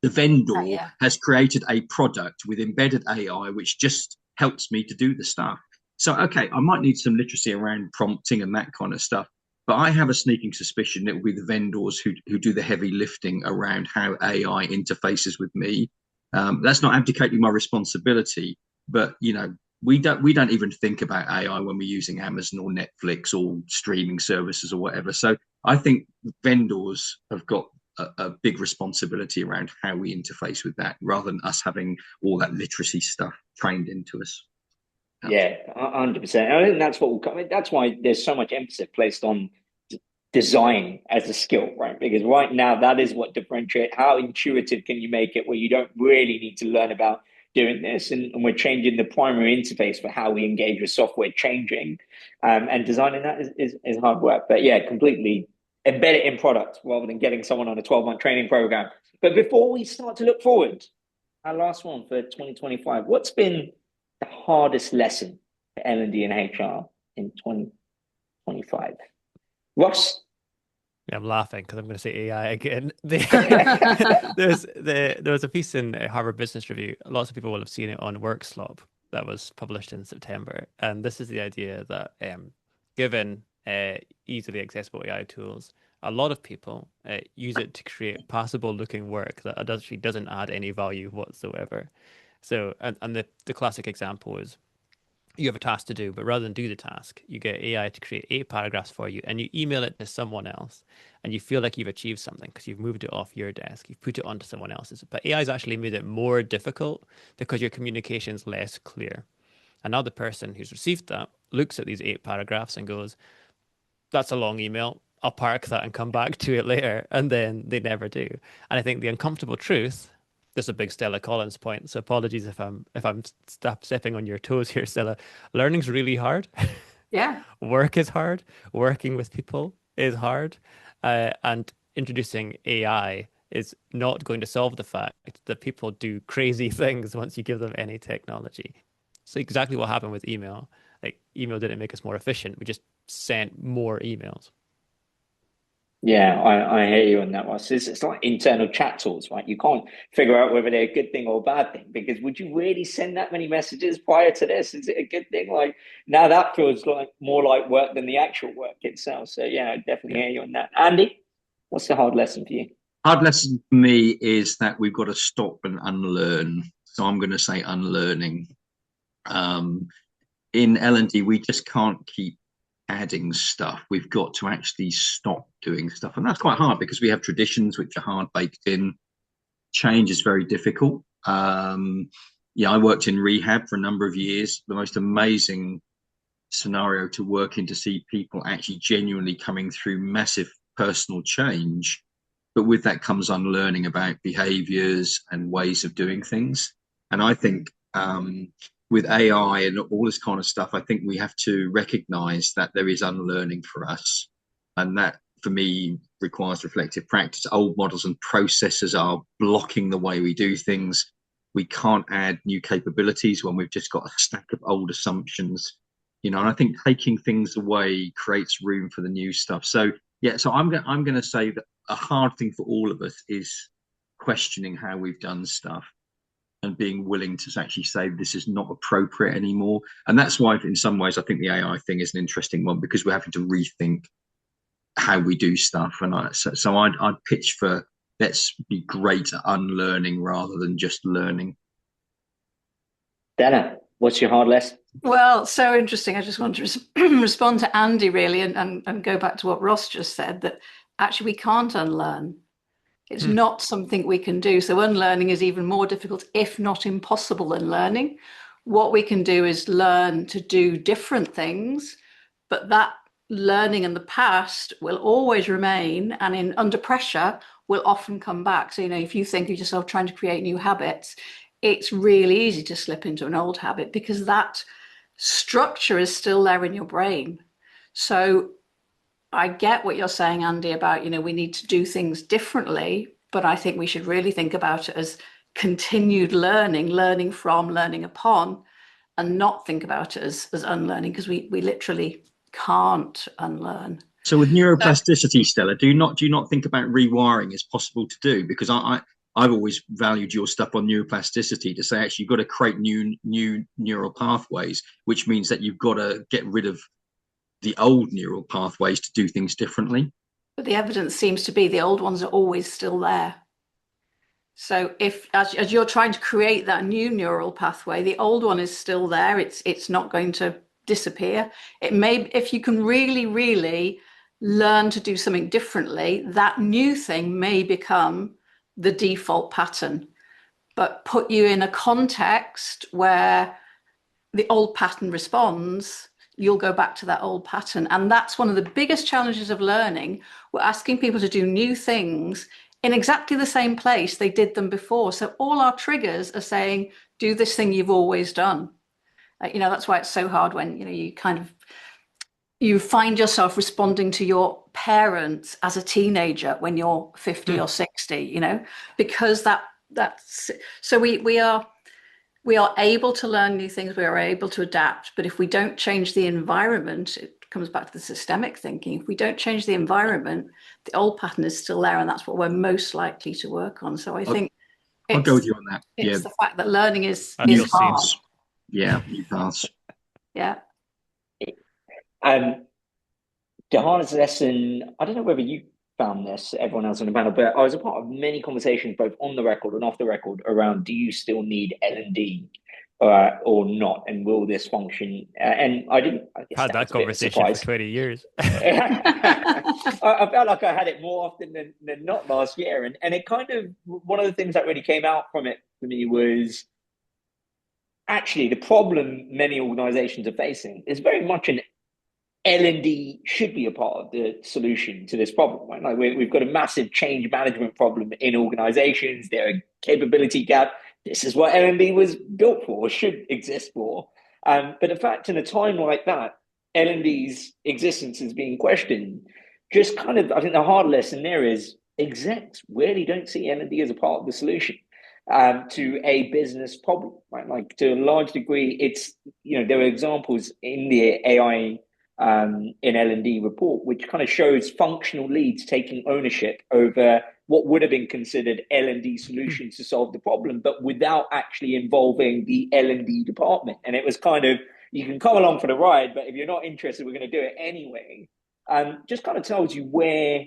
The vendor has created a product with embedded AI, which just helps me to do the stuff. So, okay, I might need some literacy around prompting and that kind of stuff. But I have a sneaking suspicion it will be the vendors who do the heavy lifting around how AI interfaces with me. That's not abdicating my responsibility, but we don't even think about AI when we're using Amazon or Netflix or streaming services or whatever. So I think vendors have got a big responsibility around how we interface with that, rather than us having all that literacy stuff trained into us. Yeah, 100%. I think that's that's why there's so much emphasis placed on design as a skill, right? Because right now that is what differentiates. How intuitive can you make it where you don't really need to learn about doing this? And we're changing the primary interface for how we engage with software, changing, and designing that is hard work. But yeah, completely embed it in product rather than getting someone on a 12-month training program. But before we start to look forward, our last one for 2025, what's been the hardest lesson for L&D and HR in 2025? Ross? Yeah, I'm laughing because I'm going to say AI again. There was a piece in Harvard Business Review. Lots of people will have seen it on WorkSlop that was published in September. And this is the idea that given easily accessible AI tools, a lot of people use it to create passable-looking work that actually doesn't add any value whatsoever. So, and the classic example is you have a task to do, but rather than do the task, you get AI to create 8 paragraphs for you, and you email it to someone else, and you feel like you've achieved something because you've moved it off your desk, you've put it onto someone else's. But AI's actually made it more difficult because your communication's less clear. And now the person who's received that looks at these 8 paragraphs and goes, that's a long email, I'll park that and come back to it later. And then they never do. And I think the uncomfortable truth, this is a big Stella Collins point, so apologies if I'm stepping on your toes here, Stella. Learning's really hard. Yeah. Work is hard. Working with people is hard. And introducing AI is not going to solve the fact that people do crazy things once you give them any technology. So exactly what happened with email. Like, email didn't make us more efficient. We just sent more emails. Yeah, I hear you on that one. So it's like internal chat tools, right? You can't figure out whether they're a good thing or a bad thing, because would you really send that many messages prior to this? Is it a good thing? Like, now that feels like more like work than the actual work itself. So yeah, I definitely hear you on that. Andy, what's the hard lesson for you? Hard lesson for me is that we've got to stop and unlearn. So I'm going to say unlearning. In L&D, we just can't keep adding stuff. We've got to actually stop doing stuff, and that's quite hard because we have traditions which are hard baked in. Change is very difficult. I worked in rehab for a number of years. The most amazing scenario to work in, to see people actually genuinely coming through massive personal change, but with that comes unlearning about behaviors and ways of doing things. And I think with AI and all this kind of stuff, I think we have to recognize that there is unlearning for us. And that, for me, requires reflective practice. Old models and processes are blocking the way we do things. We can't add new capabilities when we've just got a stack of old assumptions, and I think taking things away creates room for the new stuff. So yeah, so I'm going to say that a hard thing for all of us is questioning how we've done stuff and being willing to actually say this is not appropriate anymore. And that's why, in some ways, I think the AI thing is an interesting one, because we're having to rethink how we do stuff. And I'd pitch for, let's be great at unlearning rather than just learning. Dana, what's your hard lesson? Well, so interesting. I just want to respond to Andy really and go back to what Ross just said, that actually we can't unlearn. It's not something we can do. So unlearning is even more difficult, if not impossible, than learning. What we can do is learn to do different things, but that learning in the past will always remain, and under pressure will often come back. So, if you think of yourself trying to create new habits, it's really easy to slip into an old habit because that structure is still there in your brain. So I get what you're saying, Andy, about, we need to do things differently, but I think we should really think about it as continued learning from, learning upon, and not think about it as unlearning, because we literally can't unlearn. So with neuroplasticity, Stella, do you not think about rewiring as possible to do? Because I've always valued your stuff on neuroplasticity to say, actually, you've got to create new neural pathways, which means that you've got to get rid of the old neural pathways to do things differently. But the evidence seems to be the old ones are always still there. So if, as you're trying to create that new neural pathway, the old one is still there, it's not going to disappear. It may, if you can really learn to do something differently, that new thing may become the default pattern, but put you in a context where the old pattern responds, you'll go back to that old pattern. And that's one of the biggest challenges of learning. We're asking people to do new things in exactly the same place they did them before. So all our triggers are saying, do this thing you've always done. That's why it's so hard when, you find yourself responding to your parents as a teenager when you're 50 or 60, because that's, so we are able to learn new things, we are able to adapt, but if we don't change the environment, it comes back to the systemic thinking. If we don't change the environment, the old pattern is still there, and that's what we're most likely to work on. So I think I'll go with you on that. It's the fact that learning is hard. Yeah, new paths. Yeah. The hardest lesson, I don't know whether you found this, everyone else on the panel, but I was a part of many conversations, both on the record and off the record, around, do you still need L&D or not, and will this function? And I didn't. I had that conversation for 20 years. I felt like I had it more often than not last year, and it kind of, one of the things that really came out from it for me was actually the problem many organizations are facing is very much an L&D should be a part of the solution to this problem, right? Like we've got a massive change management problem in organizations. There are capability gap. This is what L&D was built for, or should exist for. But the fact in a time like that, L&D's existence is being questioned. Just kind of, I think the hard lesson there is execs really don't see L&D as a part of the solution to a business problem, right? Like to a large degree, it's, there are examples in the AI in L&D report, which kind of shows functional leads taking ownership over what would have been considered L&D solutions to solve the problem, but without actually involving the L&D department. And it was kind of, you can come along for the ride, but if you're not interested, we're going to do it anyway. Just kind of tells you where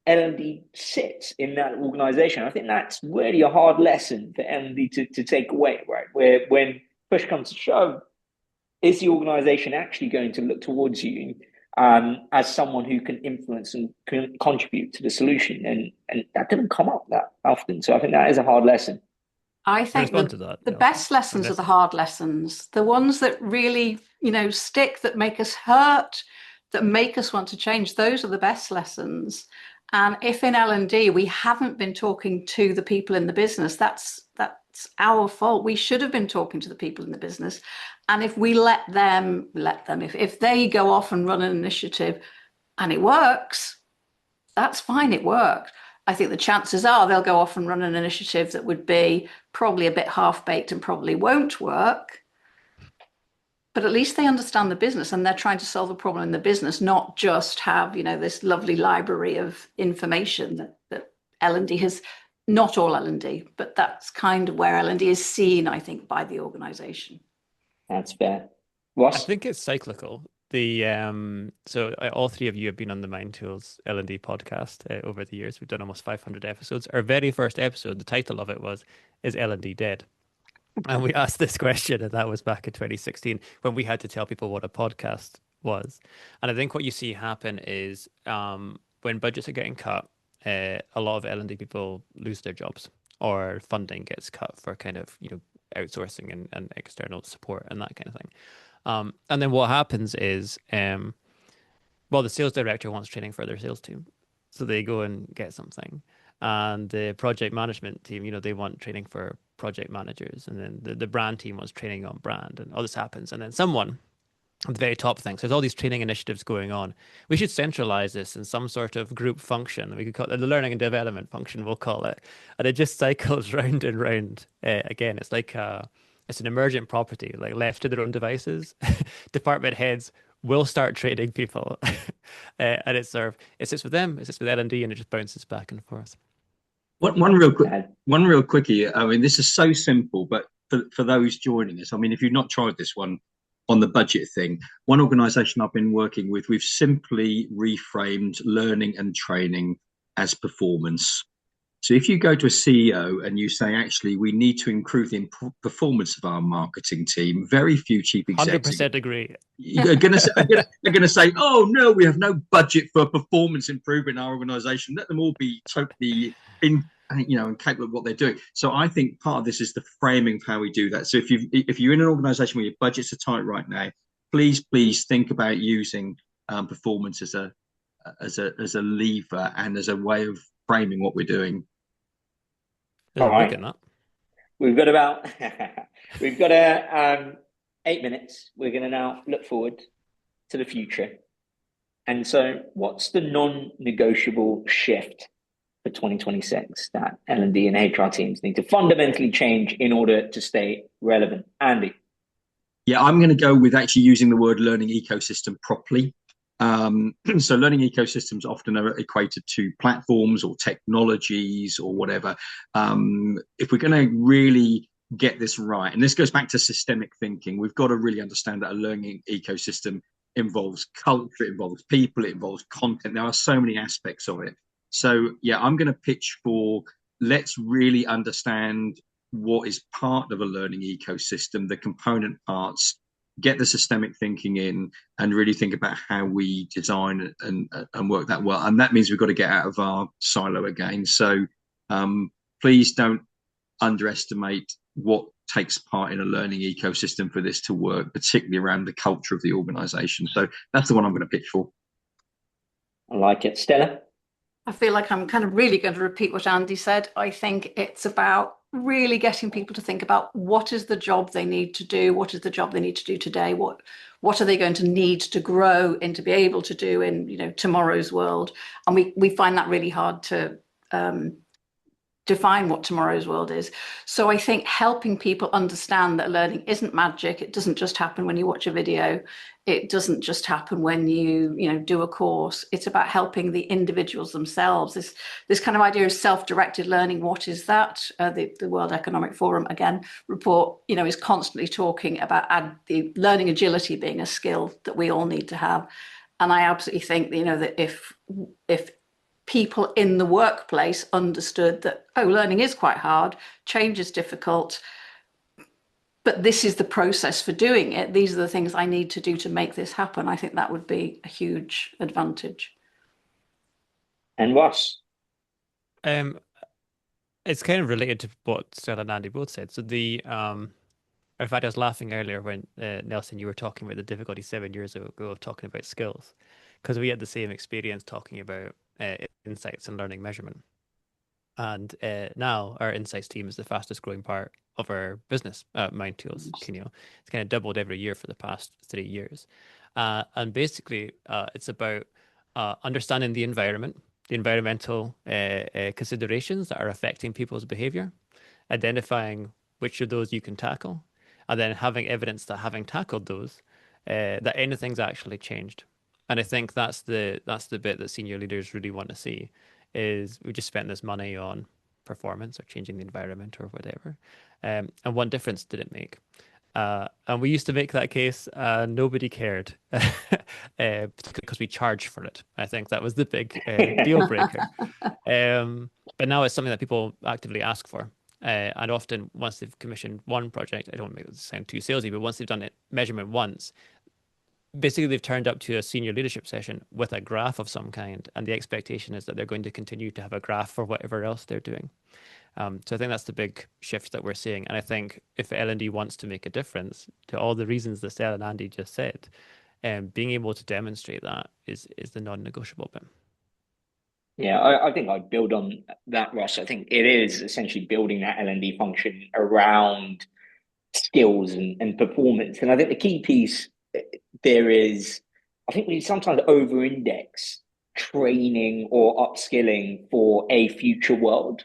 L&D sits in that organization. I think that's really a hard lesson for L&D to take away, right? Where when push comes to shove, is the organization actually going to look towards you as someone who can influence and can contribute to the solution? And that didn't come up that often. So I think that is a hard lesson. I think the best lessons are the hard lessons, the ones that really, stick, that make us hurt, that make us want to change. Those are the best lessons. And if in L&D we haven't been talking to the people in the business, that's our fault. We should have been talking to the people in the business. And if we let them, if they go off and run an initiative and it works, that's fine, it worked. I think the chances are they'll go off and run an initiative that would be probably a bit half-baked and probably won't work. But at least they understand the business and they're trying to solve a problem in the business, not just have, this lovely library of information that L&D has, not all L&D, but that's kind of where L&D is seen, I think, by the organization. That's fair. Ross? I think it's cyclical. So all three of you have been on the MindTools L&D podcast over the years. We've done almost 500 episodes. Our very first episode, the title of it was, "Is L&D Dead?" And we asked this question, and that was back in 2016 when we had to tell people what a podcast was. And I think what you see happen is when budgets are getting cut, a lot of L&D people lose their jobs, or funding gets cut for kind of outsourcing and external support and that kind of thing. And then what happens is, the sales director wants training for their sales team, so they go and get something. And the project management team, they want training for project managers. And then the brand team wants training on brand, and all this happens. And then someone at the very top thinks there's all these training initiatives going on. We should centralize this in some sort of group function. We could call it the learning and development function, we'll call it. And it just cycles round and round. Again, it's like it's an emergent property, like left to their own devices. Department heads will start training people. And it sits with them, it sits with L&D, and it just bounces back and forth. One real quickie. I mean, this is so simple, but for those joining us, I mean, if you've not tried this one on the budget thing, one organization I've been working with, we've simply reframed learning and training as performance. So if you go to a CEO and you say, actually, we need to improve the performance of our marketing team, very few chief executives 100% agree. Are going to say, oh, no, we have no budget for performance improvement in our organization. Let them all be totally incapable of what they're doing. So I think part of this is the framing of how we do that. So if you're in an organization where your budgets are tight right now, please think about using performance as a lever and as a way of framing what we're doing. All right. We've got 8 minutes. We're going to now look forward to the future. And so what's the non-negotiable shift for 2026 that L&D and HR teams need to fundamentally change in order to stay relevant? Andy? Yeah, I'm going to go with actually using the word learning ecosystem properly. So learning ecosystems often are equated to platforms or technologies or whatever. If we're going to really get this right, and this goes back to systemic thinking, we've got to really understand that a learning ecosystem involves culture, it involves people, it involves content. There are so many aspects of it. So yeah, I'm going to pitch for, let's really understand what is part of a learning ecosystem, the component parts, get the systemic thinking in, and really think about how we design and work that well. And that means we've got to get out of our silo again. So please don't underestimate what takes part in a learning ecosystem for this to work, particularly around the culture of the organization. So that's the one I'm going to pitch for. I like it. Stella? I feel like I'm kind of really going to repeat what Andy said. I think it's about really getting people to think about what is the job they need to do, what is the job they need to do today, what are they going to need to grow and to be able to do in tomorrow's world. And we find that really hard to define what tomorrow's world is. So I think helping people understand that learning isn't magic. It doesn't just happen when you watch a video. It doesn't just happen when you do a course. It's about helping the individuals themselves. This kind of idea of self-directed learning. What is that? The World Economic Forum again report is constantly talking about the learning agility being a skill that we all need to have. And I absolutely think that if people in the workplace understood that, learning is quite hard, change is difficult, but this is the process for doing it. These are the things I need to do to make this happen. I think that would be a huge advantage. And Ross? It's kind of related to what Stella and Andy both said. So in fact, I was laughing earlier when Nelson, you were talking about the difficulty 7 years ago of talking about skills. because we had the same experience talking about insights and learning measurement. And now our insights team is the fastest growing part of our business at MindTools. It's kind of doubled every year for the past 3 years. And basically, it's about understanding the environment, the environmental considerations that are affecting people's behavior, identifying which of those you can tackle, and then having evidence that having tackled those, that anything's actually changed. And I think that's the bit that senior leaders really want to see, is we just spent this money on performance or changing the environment or whatever. And what difference did it make? And we used to make that case, nobody cared, because we charge for it. I think that was the big deal breaker. But now it's something that people actively ask for. And often once they've commissioned one project, I don't want to make it sound too salesy, but once they've done it measurement once, basically they've turned up to a senior leadership session with a graph of some kind, and the expectation is that they're going to continue to have a graph for whatever else they're doing. So I think that's the big shift that we're seeing. And I think if L&D wants to make a difference, to all the reasons that Stella and Andy just said, being able to demonstrate that is the non-negotiable bit. Yeah, I think I'd build on that, Ross. I think it is essentially building that L&D function around skills and performance. And I think the key piece there is, I think we sometimes over-index training or upskilling for a future world,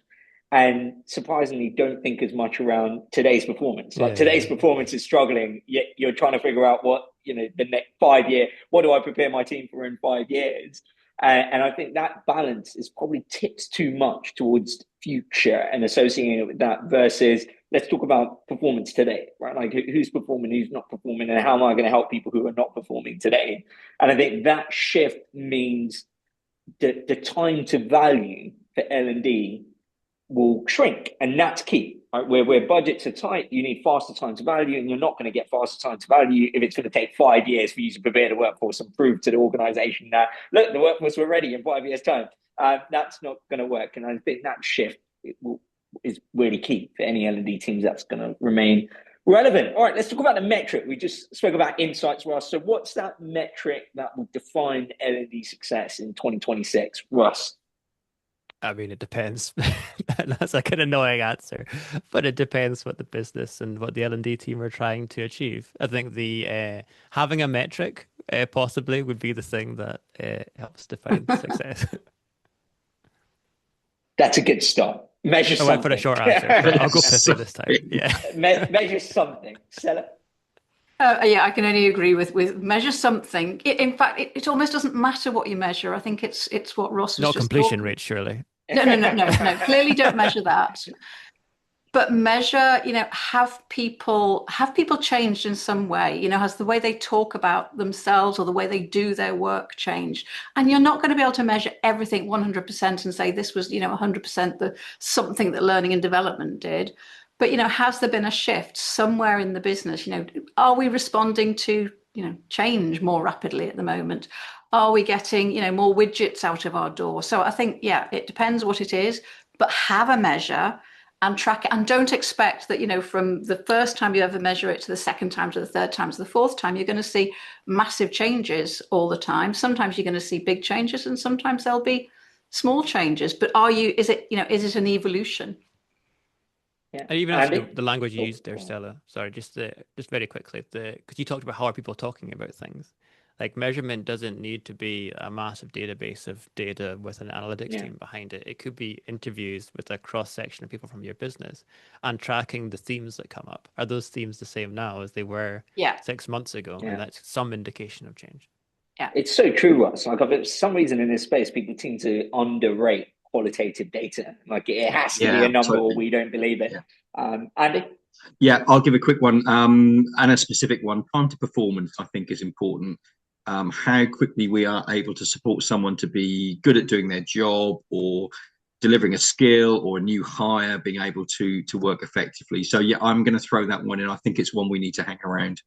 and surprisingly don't think as much around today's performance. Like today's performance is struggling, yet you're trying to figure out what, the next 5 year, what do I prepare my team for in 5 years? And I think that balance is probably tips too much towards future and associating it with that versus let's talk about performance today, right? Like who's performing, who's not performing, and how am I going to help people who are not performing today? And I think that shift means that the time to value for L&D will shrink, and that's key. Right? Where budgets are tight, you need faster time to value, and you're not going to get faster time to value if it's going to take 5 yees for you to prepare the workforce and prove to the organization that, look, the workforce, we're ready in 5 years' time. That's not going to work. And I think that shift is really key for any L&D teams that's going to remain relevant. All right, let's talk about the metric. We just spoke about insights, Russ. So what's that metric that will define L&D success in 2026, Russ? I mean, it depends. That's like an annoying answer, but it depends what the business and what the L&D team are trying to achieve. I think the having a metric possibly would be the thing that helps define success. That's a good start. Measure something. I went for a short answer. I'll go pithy this time. Yeah. Measure something. Stella? Yeah, I can only agree with measure something. In fact, it almost doesn't matter what you measure. I think it's what Ross was not just completion rate, surely. No. Clearly, don't measure that. But measure, have people changed in some way? Has the way they talk about themselves or the way they do their work changed? And you're not going to be able to measure everything 100% and say this was, 100% something that learning and development did. But, has there been a shift somewhere in the business? Are we responding to, change more rapidly at the moment? Are we getting, more widgets out of our door? So I think, it depends what it is, but have a measure and track it. And don't expect that, from the first time you ever measure it to the second time, to the third time, to the fourth time, you're going to see massive changes all the time. Sometimes you're going to see big changes and sometimes there'll be small changes. But is it an evolution? Yeah. And even after the language you used there, Stella, sorry, just very quickly, because you talked about how are people talking about things. Like measurement doesn't need to be a massive database of data with an analytics team behind it. It could be interviews with a cross section of people from your business and tracking the themes that come up. Are those themes the same now as they were 6 months ago? Yeah. And that's some indication of change. Yeah, it's so true, Russ. Like, for some reason in this space, people seem to underrate qualitative data. Like it has to be a number or we don't believe it. Andy? Yeah, I'll give a quick one and a specific one. Time to performance, I think, is important. How quickly we are able to support someone to be good at doing their job or delivering a skill, or a new hire being able to work effectively. So yeah, I'm going to throw that one in. I think it's one we need to hang around.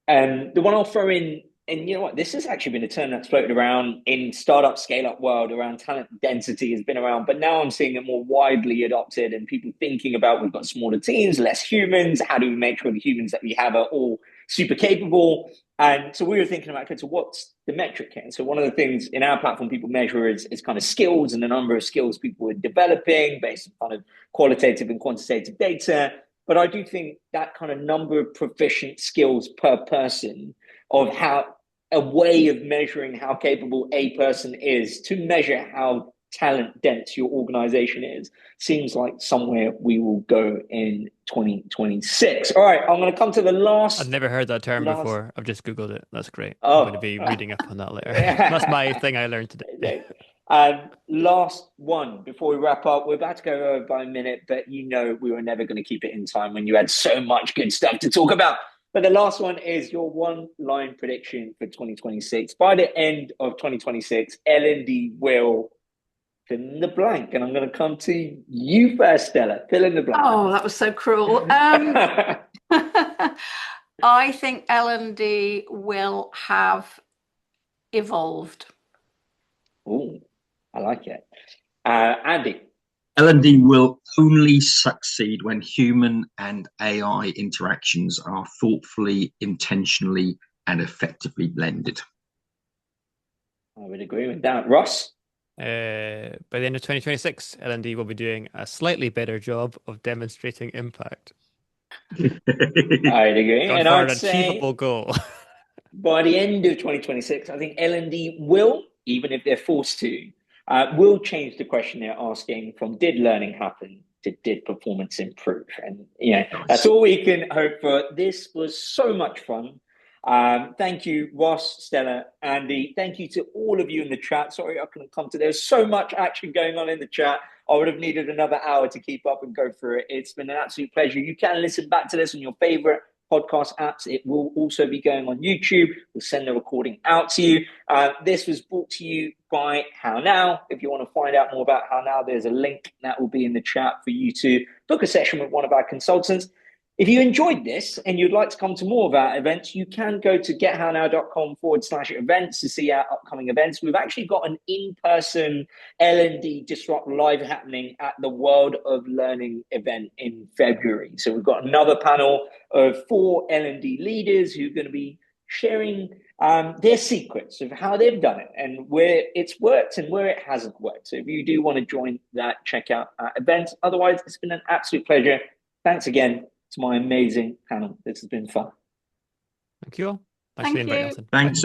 The one I'll throw in, and you know what, this has actually been a term that's floated around in startup scale-up world around talent density, has been around, but now I'm seeing it more widely adopted and people thinking about, we've got smaller teams, less humans. How do we make sure the humans that we have are all super capable. And so we were thinking about, okay, so what's the metric here? And so one of the things in our platform people measure is kind of skills and the number of skills people are developing based on kind of qualitative and quantitative data. But I do think that kind of number of proficient skills per person, of how a way of measuring how capable a person is to measure how talent dense your organization is, seems like somewhere we will go in 2026. All right, I'm going to come to the last. I've never heard that term before. I've just Googled it. That's great. Oh. I'm going to be reading up on that later. That's my thing I learned today. Last one before we wrap up. We're about to go over by a minute, but we were never going to keep it in time when you had so much good stuff to talk about. But the last one is your one-line prediction for 2026. By the end of 2026, L&D will fill in the blank. And I'm going to come to you first, Stella. Fill in the blank. Oh, that was so cruel. I think L&D will have evolved. Oh, I like it. Andy? L&D will only succeed when human and AI interactions are thoughtfully, intentionally, and effectively blended. I would agree with that. Ross? By the end of 2026, L&D will be doing a slightly better job of demonstrating impact. I'd agree. And for an achievable goal. By the end of 2026, I think L&D will, even if they're forced to, will change the question they're asking from did learning happen to did performance improve? And that's all we can hope for. This was so much fun. Thank you, Ross, Stella, Andy. Thank you to all of you in the chat. Sorry, I couldn't come to. There's so much action going on in the chat. I would have needed another hour to keep up and go through it. It's been an absolute pleasure. You can listen back to this on your favorite podcast apps. It will also be going on YouTube. We'll send the recording out to you. This was brought to you by HowNow. If you want to find out more about HowNow, there's a link that will be in the chat for you to book a session with one of our consultants. If you enjoyed this and you'd like to come to more of our events, you can go to getHowNow.com/events to see our upcoming events. We've actually got an in-person L&D Disrupt live happening at the World of Learning event in February. So we've got another panel of 4 L&D leaders who are going to be sharing their secrets of how they've done it and where it's worked and where it hasn't worked. So if you do want to join that, check out our event. Otherwise, it's been an absolute pleasure. Thanks again to my amazing panel. This has been fun. Thank you all. Thanks for the invite, Nelson. Thanks.